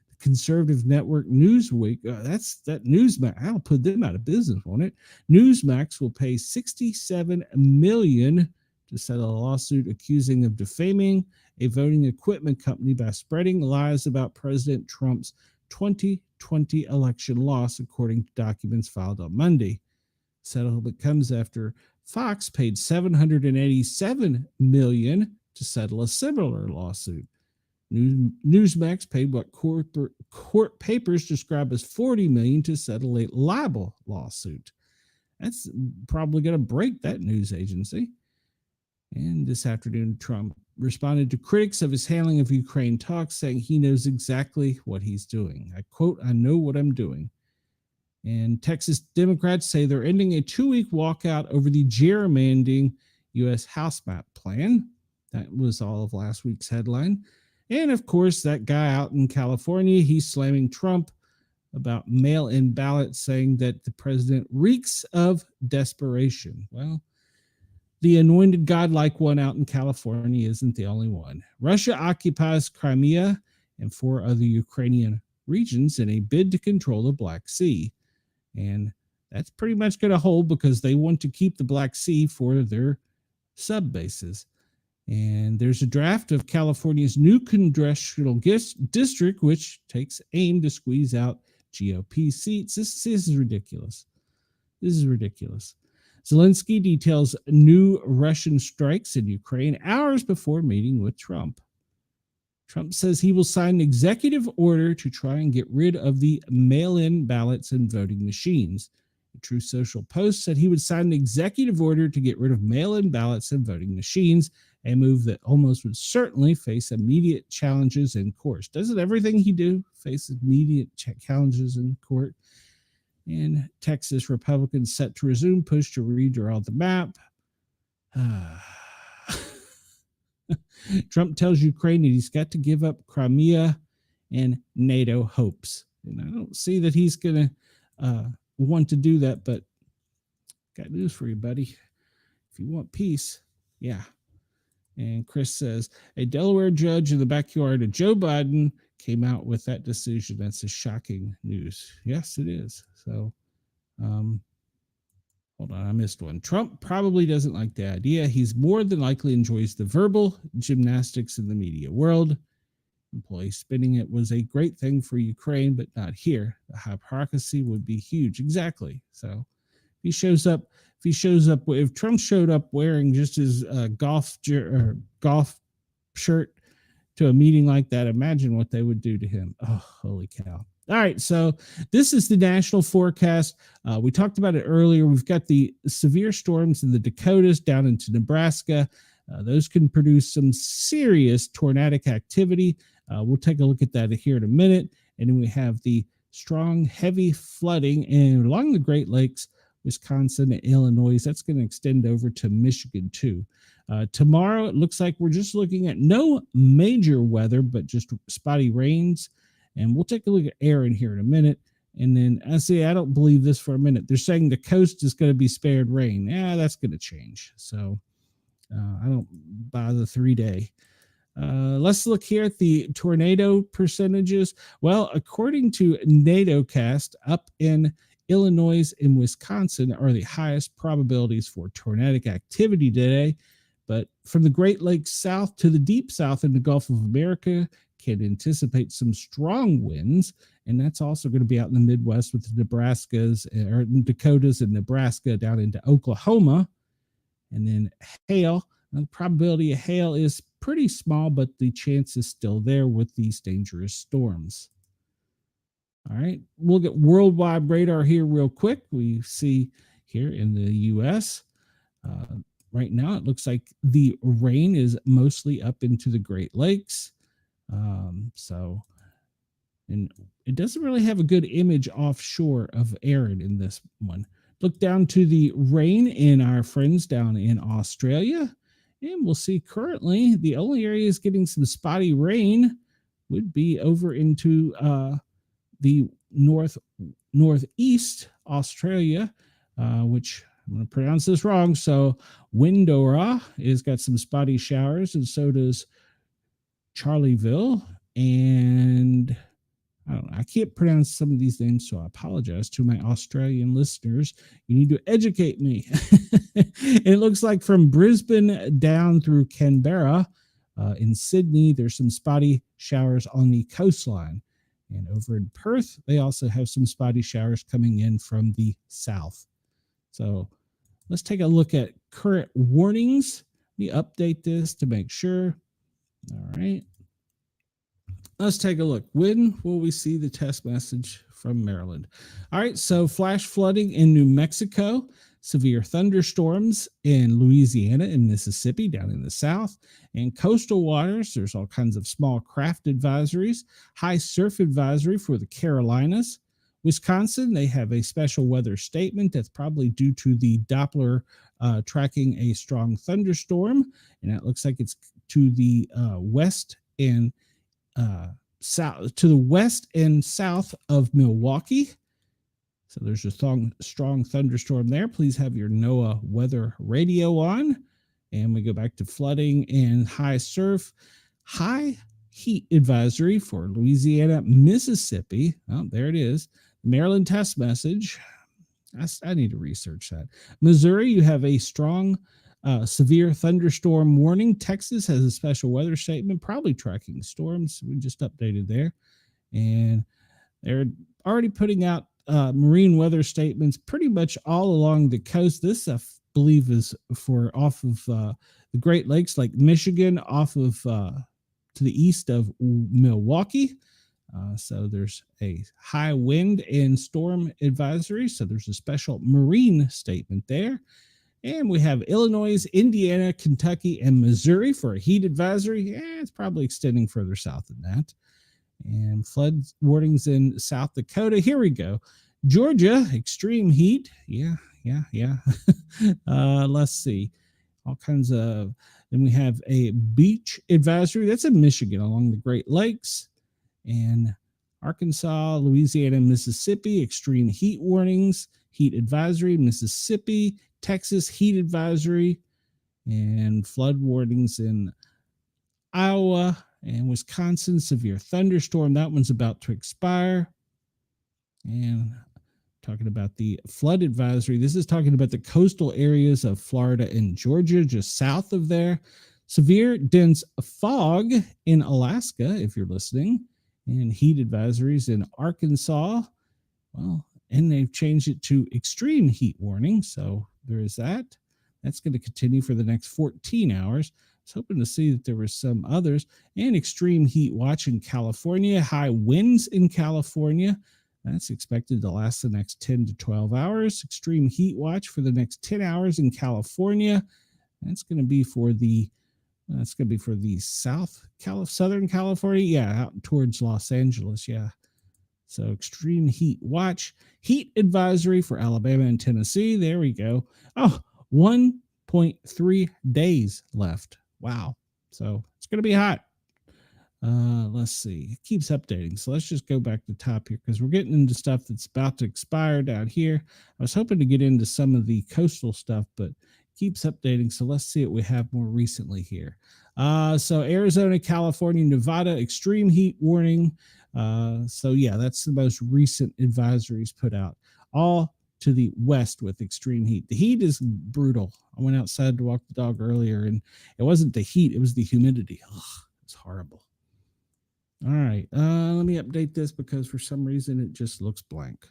The conservative network Newsweek, that Newsmax, I'll put them out of business, won't it? Newsmax will pay $67 million to settle a lawsuit accusing of defaming a voting equipment company by spreading lies about President Trump's 2020 election loss, according to documents filed on Monday. Settlement comes after Fox paid $787 million to settle a similar lawsuit. Newsmax paid what court papers describe as $40 million to settle a libel lawsuit. That's probably going to break that news agency. And this afternoon, Trump responded to critics of his handling of Ukraine talks, saying he knows exactly what he's doing. I quote, "I know what I'm doing." And Texas Democrats say they're ending a 2-week walkout over the gerrymandering U.S. House map plan. That was all of last week's headline. And of course, that guy out in California, he's slamming Trump about mail-in ballots, saying that the president reeks of desperation. Well, the anointed godlike one out in California isn't the only one. Russia occupies Crimea and 4 other Ukrainian regions in a bid to control the Black Sea. And that's pretty much going to hold because they want to keep the Black Sea for their sub bases. And there's a draft of California's new congressional district, which takes aim to squeeze out GOP seats. This is ridiculous. This is ridiculous. Zelensky details new Russian strikes in Ukraine hours before meeting with Trump. Trump says he will sign an executive order to try and get rid of the mail-in ballots and voting machines. The Truth Social Post said he would sign an executive order to get rid of mail-in ballots and voting machines, a move that almost would certainly face immediate challenges in court. Doesn't everything he do face immediate challenges in court? And Texas Republicans set to resume push to redraw the map. Trump tells Ukraine that he's got to give up Crimea and NATO hopes. And I don't see that he's going to want to do that, but got news for you, buddy. If you want peace, yeah. And Chris says, a Delaware judge in the backyard of Joe Biden came out with that decision. That's a shocking news. Yes, it is. So, hold on, I missed one. Trump probably doesn't like the idea. He's more than likely enjoys the verbal gymnastics in the media world. Employee spinning it was a great thing for Ukraine, but not here. The hypocrisy would be huge. Exactly. So if Trump showed up wearing just his golf shirt to a meeting like that, imagine what they would do to him. Oh, holy cow. All right, so this is the national forecast. We talked about it earlier. We've got the severe storms in the Dakotas down into Nebraska. Those can produce some serious tornadic activity. We'll take a look at that here in a minute. And then we have the strong, heavy flooding along the Great Lakes, Wisconsin and Illinois. That's going to extend over to Michigan too. Tomorrow, it looks like we're just looking at no major weather, but just spotty rains. And we'll take a look at Aaron here in a minute. And then I don't believe this for a minute. They're saying the coast is going to be spared rain. Yeah, that's going to change. So I don't buy the 3-day. Let's look here at the tornado percentages. Well, according to NATOcast, up in Illinois and Wisconsin are the highest probabilities for tornadic activity today. But from the Great Lakes south to the deep south in the Gulf of America, can anticipate some strong winds, and that's also going to be out in the Midwest with the Dakotas and Nebraska down into Oklahoma. And then hail. Now, the probability of hail is pretty small, but the chance is still there with these dangerous storms. All right, we'll get worldwide radar here real quick. We see here in the U.S. Right now, it looks like the rain is mostly up into the Great Lakes. And it doesn't really have a good image offshore of Erin in this one. Look down to the rain in our friends down in Australia, and we'll see currently the only areas getting some spotty rain would be over into the northeast Australia, which I'm going to pronounce this wrong. So Windora has got some spotty showers, and so does Charleville. And I don't know, I can't pronounce some of these names, so I apologize to my Australian listeners. You need to educate me. It looks like from Brisbane down through Canberra, in Sydney, there's some spotty showers on the coastline. And over in Perth, they also have some spotty showers coming in from the south. So let's take a look at current warnings. Let me update this to make sure. All right. Let's take a look. When will we see the test message from Maryland? All right, so flash flooding in New Mexico, severe thunderstorms in Louisiana and Mississippi down in the south, and coastal waters. There's all kinds of small craft advisories, high surf advisory for the Carolinas. Wisconsin, they have a special weather statement that's probably due to the Doppler tracking a strong thunderstorm, and it looks like it's to the west and south, to the west and south of Milwaukee. So there's a strong thunderstorm there. Please have your NOAA weather radio on. And we go back to flooding and high surf, high heat advisory for Louisiana, Mississippi. Oh, there it is. Maryland test message. I need to research that. Missouri, you have a strong severe thunderstorm warning. Texas has a special weather statement, probably tracking storms. We just updated there. And they're already putting out marine weather statements pretty much all along the coast. This, I believe, is for off of the Great Lakes, like Michigan, off of to the east of Milwaukee. So there's a high wind and storm advisory. So there's a special marine statement there. And we have Illinois, Indiana, Kentucky, and Missouri for a heat advisory. It's probably extending further south than that. And flood warnings in South Dakota. Here we go. Georgia, extreme heat. Yeah. Let's see. All kinds of, then we have a beach advisory. That's in Michigan along the Great Lakes. And Arkansas, Louisiana, Mississippi, extreme heat warnings, heat advisory, Mississippi, Texas, heat advisory, and flood warnings in Iowa and Wisconsin, severe thunderstorm. That one's about to expire. And talking about the flood advisory, this is talking about the coastal areas of Florida and Georgia, just south of there. Severe dense fog in Alaska, if you're listening, and heat advisories in Arkansas. Well, and they've changed it to extreme heat warning. So there is that. That's going to continue for the next 14 hours. I was hoping to see that there were some others. And extreme heat watch in California. High winds in California. That's expected to last the next 10 to 12 hours. Extreme heat watch for the next 10 hours in California. That's going to be for the Southern California. Yeah, out towards Los Angeles. Yeah. So extreme heat watch, heat advisory for Alabama and Tennessee. There we go. Oh, 1.3 days left. Wow. So it's going to be hot. Let's see. It keeps updating. So let's just go back to the top here because we're getting into stuff that's about to expire down here. I was hoping to get into some of the coastal stuff, but it keeps updating. So let's see what we have more recently here. So Arizona, California, Nevada, extreme heat warning. So yeah, that's the most recent advisories put out, all to the west with extreme heat. The heat is brutal. I went outside to walk the dog earlier and it wasn't the heat, it was the humidity. Ugh, it's horrible. All right. Let me update this because for some reason it just looks blank.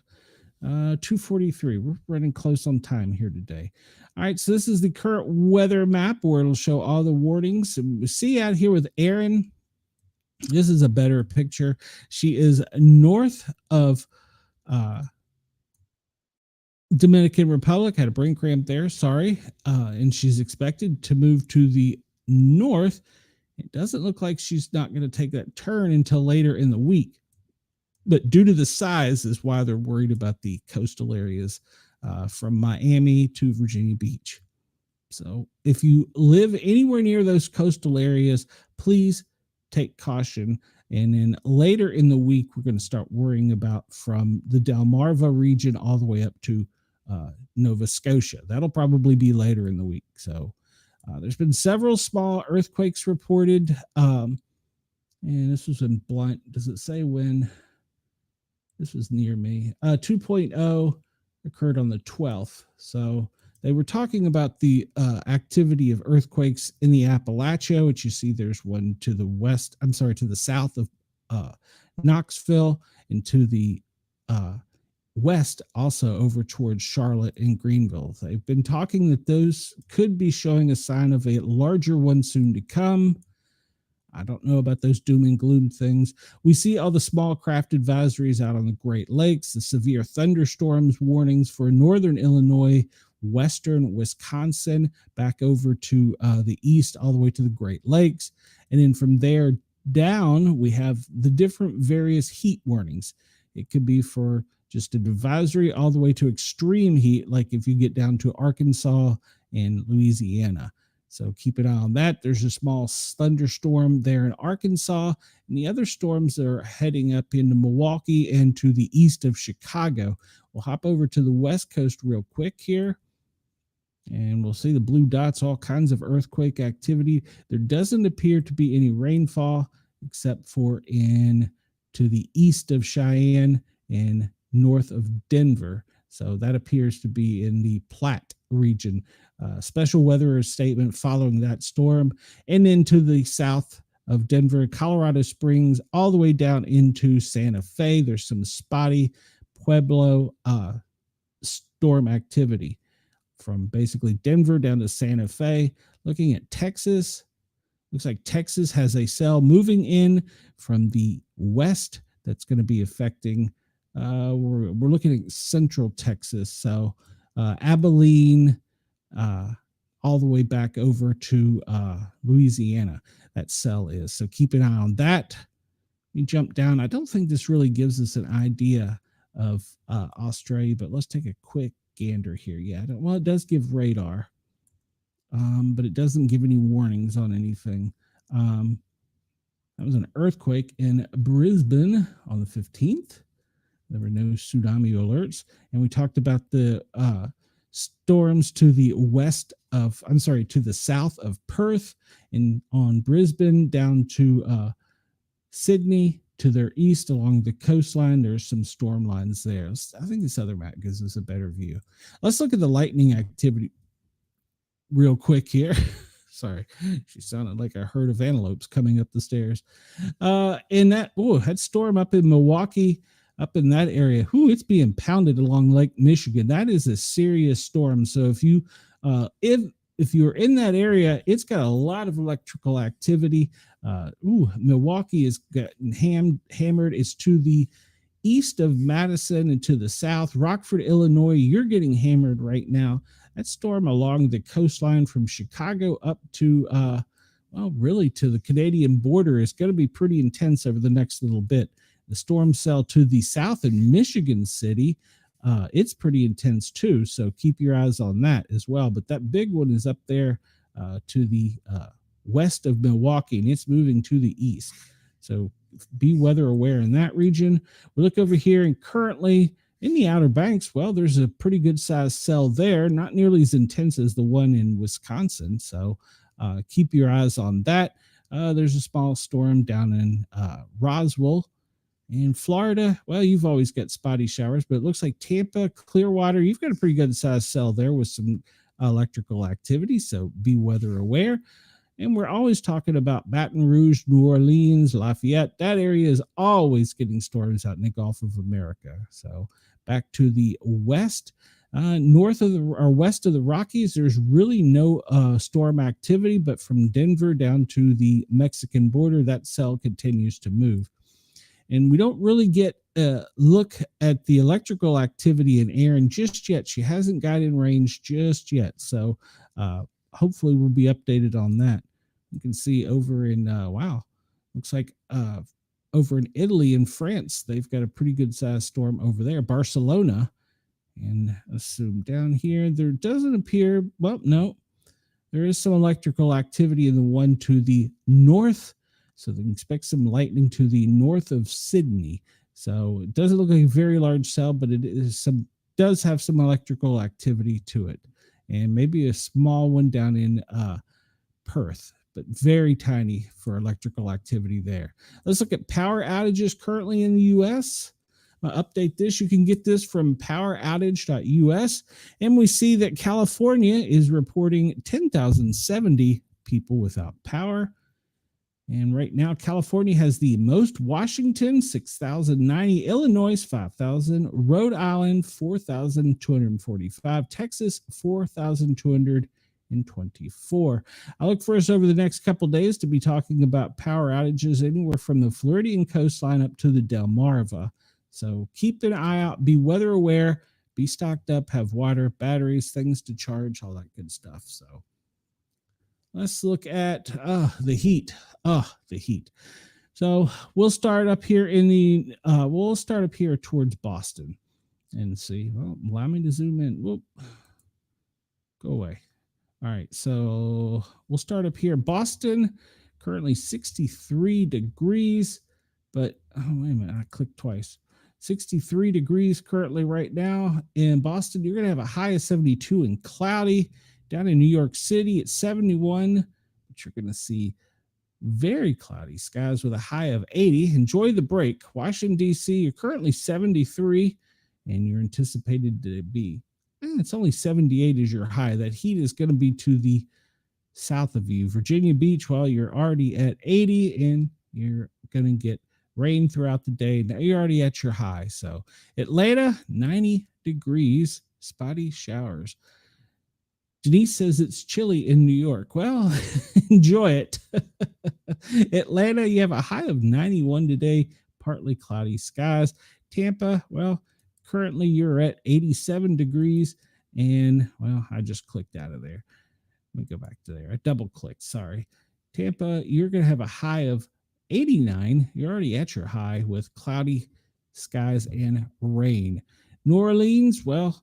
2:43. We're running close on time here today. All right. So this is the current weather map where it'll show all the warnings. And we see out here with Erin, This is a better picture. She is north of Dominican Republic. Had a brain cramp there, sorry. And she's expected to move to the north. It doesn't look like she's not going to take that turn until later in the week. But due to the size is why they're worried about the coastal areas from Miami to Virginia Beach. So if you live anywhere near those coastal areas, please take caution. And then later in the week, we're going to start worrying about from the Delmarva region all the way up to Nova Scotia. That'll probably be later in the week. So there's been several small earthquakes reported. And this was in Blunt. Does it say when? This was near me. 2.0 occurred on the 12th. So they were talking about the activity of earthquakes in the Appalachia, which you see there's one to the west, to the south of Knoxville, and to the west also over towards Charlotte and Greenville. They've been talking that those could be showing a sign of a larger one soon to come. I don't know about those doom and gloom things. We see all the small craft advisories out on the Great Lakes, the severe thunderstorms warnings for northern Illinois, western Wisconsin, back over to the east, all the way to the Great Lakes. And then from there down, we have the different various heat warnings. It could be for just an advisory all the way to extreme heat, like if you get down to Arkansas and Louisiana. So keep an eye on that. There's a small thunderstorm there in Arkansas, and the other storms are heading up into Milwaukee and to the east of Chicago. We'll hop over to the West Coast real quick here, and we'll see the blue dots, all kinds of earthquake activity. There doesn't appear to be any rainfall except for in to the east of Cheyenne and north of Denver. So that appears to be in the Platte region. Special weather statement following that storm, and then to the south of Denver, Colorado Springs, all the way down into Santa Fe. There's some spotty Pueblo storm activity from basically Denver down to Santa Fe. Looking at Texas, looks like Texas has a cell moving in from the west that's going to be affecting. We're looking at central Texas, so Abilene, all the way back over to Louisiana. That cell is. So keep an eye on that. We jump down. I don't think this really gives us an idea of Australia, but let's take a quick gander here. Yeah, well, it does give radar, but it doesn't give any warnings on anything. That was an earthquake in Brisbane on the 15th. There were no tsunami alerts. And we talked about the storms to the to the south of Perth and on Brisbane down to Sydney to their east along the coastline. There's some storm lines there. I think this other map gives us a better view. Let's look at the lightning activity real quick here. Sorry, she sounded like a herd of antelopes coming up the stairs. That storm up in Milwaukee, up in that area, it's being pounded along Lake Michigan. That is a serious storm. So if you're in that area, it's got a lot of electrical activity. Milwaukee is getting hammered. It's to the east of Madison and to the south. Rockford, Illinois, you're getting hammered right now. That storm along the coastline from Chicago up to, really to the Canadian border is going to be pretty intense over the next little bit. The storm cell to the south in Michigan City, it's pretty intense too. So keep your eyes on that as well. But that big one is up there to the west of Milwaukee, and it's moving to the east. So be weather aware in that region. We look over here, and currently in the Outer Banks, there's a pretty good sized cell there, not nearly as intense as the one in Wisconsin. So keep your eyes on that. There's a small storm down in Roswell. In Florida, you've always got spotty showers, but it looks like Tampa, Clearwater, you've got a pretty good sized cell there with some electrical activity, so be weather aware. And we're always talking about Baton Rouge, New Orleans, Lafayette. That area is always getting storms out in the Gulf of America. So back to the west, North of or west of the Rockies, there's really no storm activity, but from Denver down to the Mexican border, that cell continues to move. And we don't really get a look at the electrical activity in Erin just yet. She hasn't got in range just yet. So hopefully we'll be updated on that. You can see over in, looks like over in Italy and France, they've got a pretty good sized storm over there. Barcelona. And let's zoom down here. There doesn't appear, well, no, there is some electrical activity in the one to the north. So they can expect some lightning to the north of Sydney. So it doesn't look like a very large cell, but it is does have some electrical activity to it. And maybe a small one down in Perth, but very tiny for electrical activity there. Let's look at power outages currently in the U.S. Update this. You can get this from poweroutage.us. And we see that California is reporting 10,070 people without power. And right now, California has the most. Washington, 6,090. Illinois, 5,000. Rhode Island, 4,245. Texas, 4,224. I look for us over the next couple of days to be talking about power outages anywhere from the Floridian coastline up to the Delmarva. So keep an eye out. Be weather aware. Be stocked up. Have water, batteries, things to charge, all that good stuff. So let's look at the heat. The heat. So we'll start up here in the, we'll start up here towards Boston and see. Well, allow me to zoom in. Whoop. Go away. All right. So we'll start up here. Boston, currently 63 degrees, but, oh, wait a minute. I clicked twice. 63 degrees currently right now in Boston. You're going to have a high of 72 and cloudy. Down in New York City, it's 71, but you're going to see very cloudy skies with a high of 80. Enjoy the break. Washington, D.C., you're currently 73, and you're anticipated to be, it's only 78 is your high. That heat is going to be to the south of you. Virginia Beach, well, you're already at 80, and you're going to get rain throughout the day. Now you're already at your high. So Atlanta, 90 degrees, spotty showers. Denise says it's chilly in New York. Well, enjoy it. Atlanta, you have a high of 91 today, partly cloudy skies. Tampa, well, currently you're at 87 degrees. And, well, I just clicked out of there. Let me go back to there. I double clicked. Sorry. Tampa, you're going to have a high of 89. You're already at your high with cloudy skies and rain. New Orleans, well,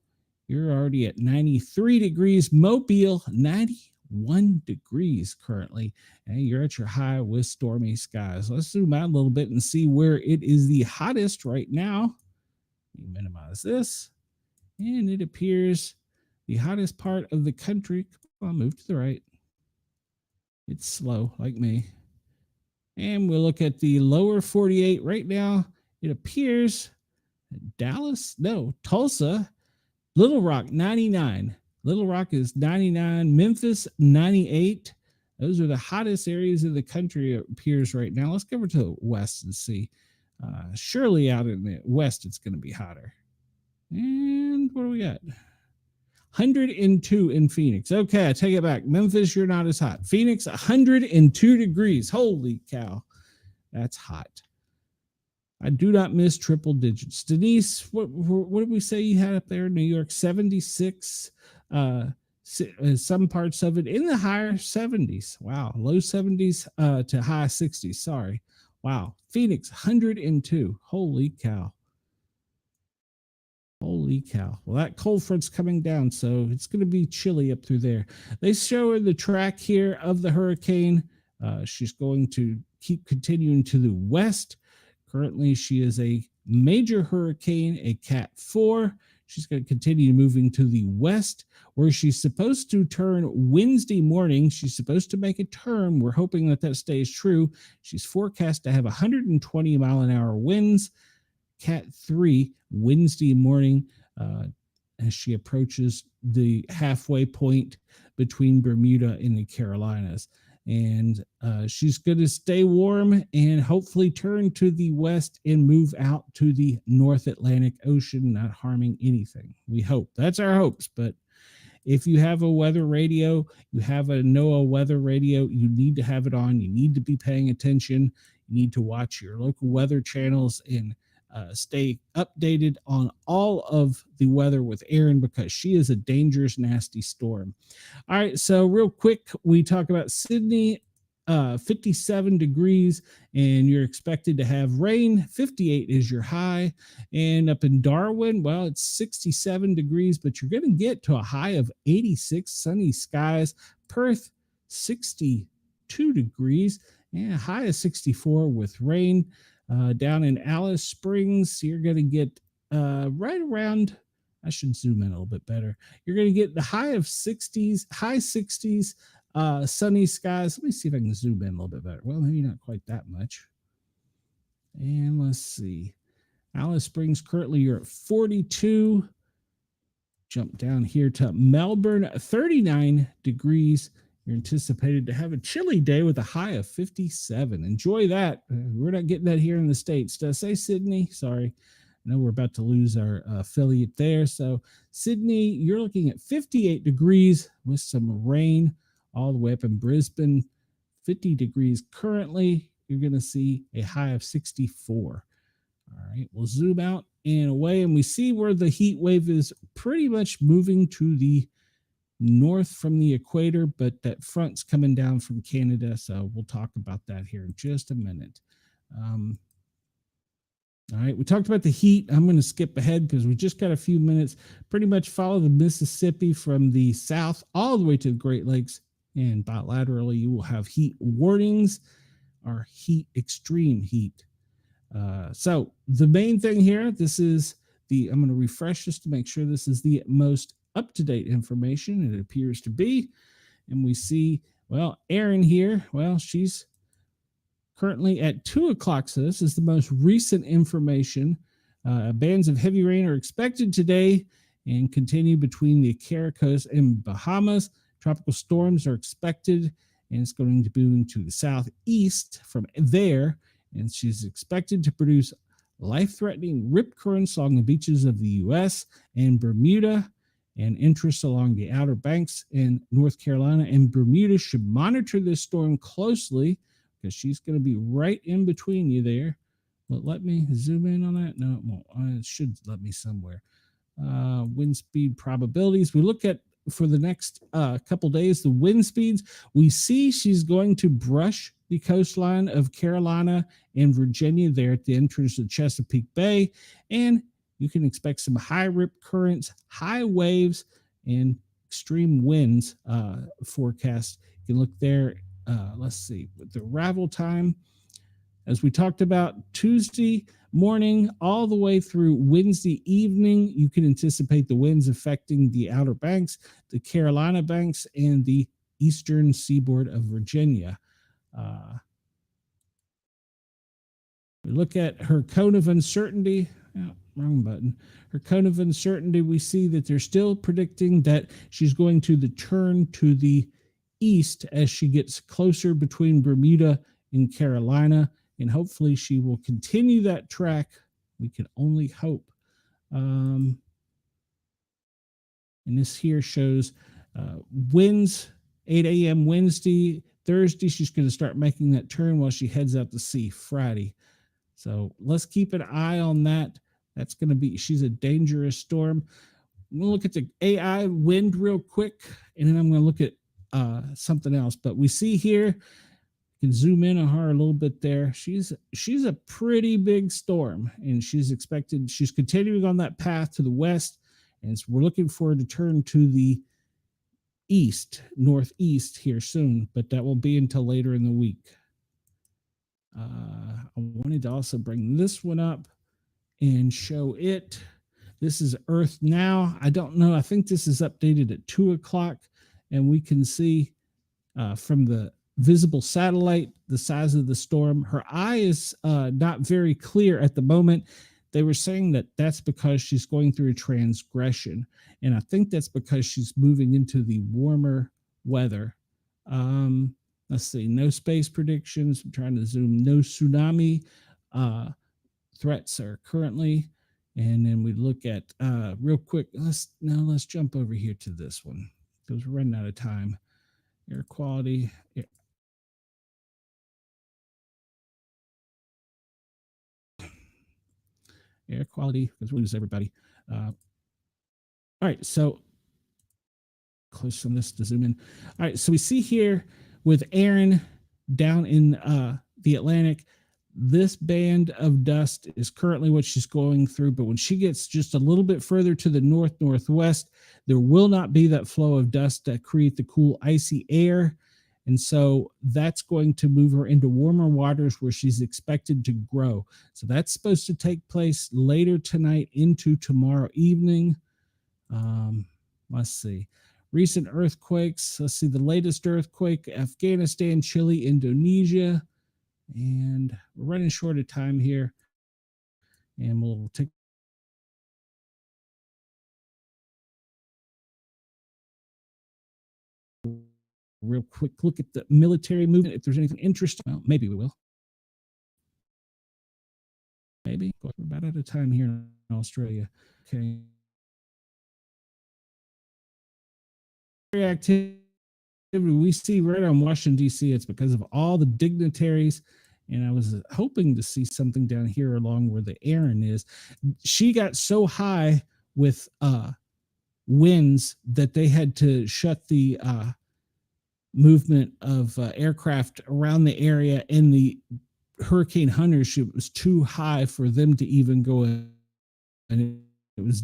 you're already at 93 degrees. Mobile, 91 degrees currently. And you're at your high with stormy skies. Let's zoom out a little bit and see where it is the hottest right now. Let me minimize this. And it appears the hottest part of the country. Come on, move to the right. It's slow, like me. And we'll look at the lower 48 right now. It appears Tulsa, Little Rock, 99. Little Rock is 99. Memphis, 98. Those are the hottest areas of the country, it appears right now. Let's go over to the west and see. Surely out in the west, it's going to be hotter. And what do we got? 102 in Phoenix. Okay, I take it back. Memphis, you're not as hot. Phoenix, 102 degrees. Holy cow. That's hot. I do not miss triple digits. Denise, what did we say you had up there in New York? 76. Some parts of it in the higher 70s. Wow. Low 70s to high 60s. Sorry. Wow. Phoenix, 102. Holy cow. Holy cow. Well, that cold front's coming down, so it's going to be chilly up through there. They show the track here of the hurricane. She's going to keep continuing to the west. Currently, she is a major hurricane, a Cat 4. She's going to continue moving to the west, where she's supposed to turn Wednesday morning. She's supposed to make a turn. We're hoping that stays true. She's forecast to have 120 mile an hour winds. Cat 3 Wednesday morning as she approaches the halfway point between Bermuda and the Carolinas. and she's going to stay warm and hopefully turn to the west and move out to the North Atlantic Ocean, not harming anything. We hope. That's our hopes. But if you have a weather radio, you have a NOAA weather radio, you need to have it on. You need to be paying attention. You need to watch your local weather channels and stay updated on all of the weather with Erin, because she is a dangerous, nasty storm. All right, so real quick, we talk about Sydney, 57 degrees, and you're expected to have rain. 58 is your high. And up in Darwin, well, it's 67 degrees, but you're going to get to a high of 86, sunny skies. Perth, 62 degrees, and a high of 64 with rain. Down in Alice Springs, you're going to get right around, I should zoom in a little bit better. You're going to get the high 60s, sunny skies. Let me see if I can zoom in a little bit better. Well, maybe not quite that much. And let's see. Alice Springs, currently you're at 42. Jump down here to Melbourne, 39 degrees. You're anticipated to have a chilly day with a high of 57. Enjoy that. We're not getting that here in the States. Did I say Sydney? Sorry. I know we're about to lose our affiliate there. So Sydney, you're looking at 58 degrees with some rain all the way up in Brisbane. 50 degrees currently. You're going to see a high of 64. All right, we'll zoom out and away, and we see where the heat wave is pretty much moving to the north from the equator, but that front's coming down from Canada, so we'll talk about that here in just a minute. All right, we talked about the heat. I'm going to skip ahead because we just got a few minutes. Pretty much follow the Mississippi from the south all the way to the Great Lakes, and bilaterally you will have heat warnings or extreme heat. So the main thing here, this is I'm going to refresh this to make sure this is the most up-to-date information. It appears to be. And we see, well, Erin here, well, she's currently at 2 o'clock. So this is the most recent information. Bands of heavy rain are expected today and continue between the Caricos and Bahamas. Tropical storms are expected, and it's going to be moving to the southeast from there. And she's expected to produce life-threatening rip currents along the beaches of the U.S. and Bermuda, and interest along the Outer Banks in North Carolina. And Bermuda should monitor this storm closely because she's going to be right in between you there. But let me zoom in on that. No, it won't. It should let me somewhere. Wind speed probabilities. We look at, for the next couple days, the wind speeds. We see she's going to brush the coastline of Carolina and Virginia there at the entrance of Chesapeake Bay. And you can expect some high rip currents, high waves, and extreme winds forecast. You can look there. Let's see, with the arrival time, as we talked about, Tuesday morning all the way through Wednesday evening, you can anticipate the winds affecting the Outer Banks, the Carolina Banks, and the eastern seaboard of Virginia. We look at her cone of uncertainty. Oh, wrong button. Her cone of uncertainty, we see that they're still predicting that she's going to turn to the east as she gets closer between Bermuda and Carolina, and hopefully she will continue that track. We can only hope. And this here shows winds, 8 a.m. Wednesday. Thursday, she's going to start making that turn while she heads out to sea Friday. So let's keep an eye on that. That's going to be, she's a dangerous storm. I'm going to look at the AI wind real quick, and then I'm going to look at something else. But we see here, you can zoom in on her a little bit there. She's a pretty big storm, and she's continuing on that path to the west, and we're looking for her to turn to the northeast here soon, but that won't be until later in the week. I wanted to also bring this one up and show it. This is Earth Now. I don't know. I think this is updated at 2 o'clock, and we can see from the visible satellite the size of the storm. Her eye is not very clear at the moment. They were saying that that's because she's going through a transgression, and I think that's because she's moving into the warmer weather. Let's see, no space predictions. I'm trying to zoom. No tsunami threats are currently. And then we look at real quick. Let's jump over here to this one because we're running out of time. Air quality. Air quality, because we lose everybody. All right, so close on this to zoom in. All right, so we see here with Aaron down in the Atlantic, this band of dust is currently what she's going through, but when she gets just a little bit further to the northwest, there will not be that flow of dust that create the cool icy air. And so that's going to move her into warmer waters where she's expected to grow. So that's supposed to take place later tonight into tomorrow evening. Let's see. Recent earthquakes. Let's see the latest earthquake, Afghanistan, Chile, Indonesia. And we're running short of time here. And we'll take real quick look at the military movement. If there's anything interesting, well, maybe we will. Maybe. We're about out of time here in Australia. Okay. Activity we see right on Washington, D.C., it's because of all the dignitaries. And I was hoping to see something down here along where the Aaron is. She got so high with winds that they had to shut the movement of aircraft around the area, and the Hurricane Hunter ship was too high for them to even go in. And it was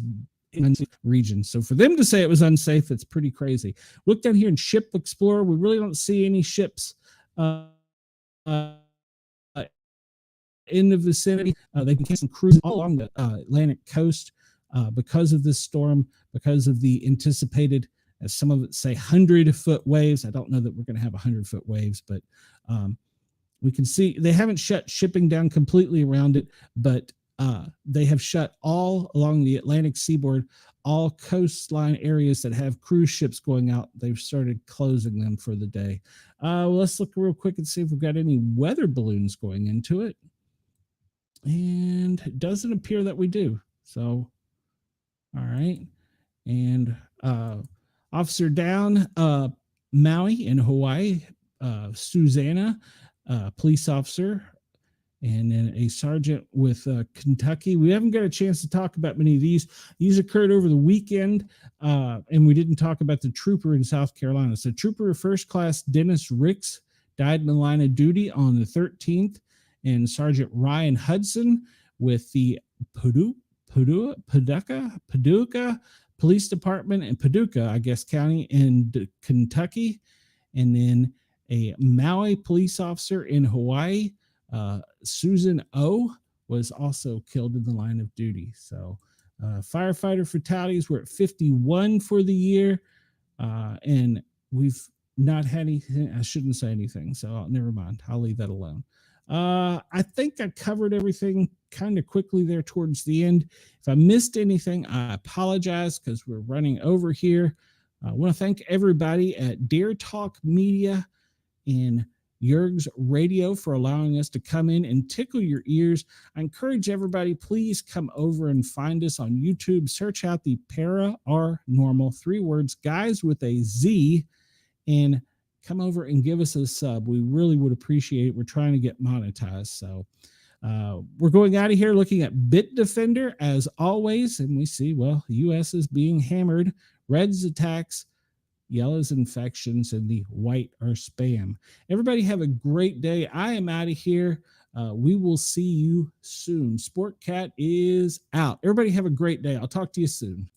in unsafe region. So for them to say it was unsafe, it's pretty crazy. Look down here in Ship Explorer. We really don't see any ships in the vicinity. They've been canceling cruises all along the Atlantic coast because of this storm, because of the anticipated, as some of it say, 100-foot waves. I don't know that we're going to have 100-foot waves, but we can see they haven't shut shipping down completely around it, but they have shut all along the Atlantic seaboard, all coastline areas that have cruise ships going out. They've started closing them for the day. Let's look real quick and see if we've got any weather balloons going into it. And it doesn't appear that we do. So, all right. And Officer Down, Maui in Hawaii, Susanna, police officer, and then a sergeant with Kentucky. We haven't got a chance to talk about many of these. These occurred over the weekend, and we didn't talk about the trooper in South Carolina. So Trooper First Class Dennis Ricks died in the line of duty on the 13th, and Sergeant Ryan Hudson with the Paducah Police Department in Paducah, I guess, County in Kentucky, and then a Maui police officer in Hawaii, Susan O, was also killed in the line of duty. So firefighter fatalities were at 51 for the year, and we've not had anything. I shouldn't say anything, so never mind. I'll leave that alone. I think I covered everything kind of quickly there towards the end. If I missed anything, I apologize because we're running over here. I want to thank everybody at Dare Talk Media and Yerg's Radio for allowing us to come in and tickle your ears. I encourage everybody, please come over and find us on YouTube. Search out the Paranormal, 3 words, guys with a Z, and come over and give us a sub. We really would appreciate it. We're trying to get monetized. So we're going out of here looking at Bitdefender as always. And we see, well, the U.S. is being hammered. Red's attacks, yellow's infections, and the white are spam. Everybody have a great day. I am out of here. We will see you soon. Sportcat is out. Everybody have a great day. I'll talk to you soon.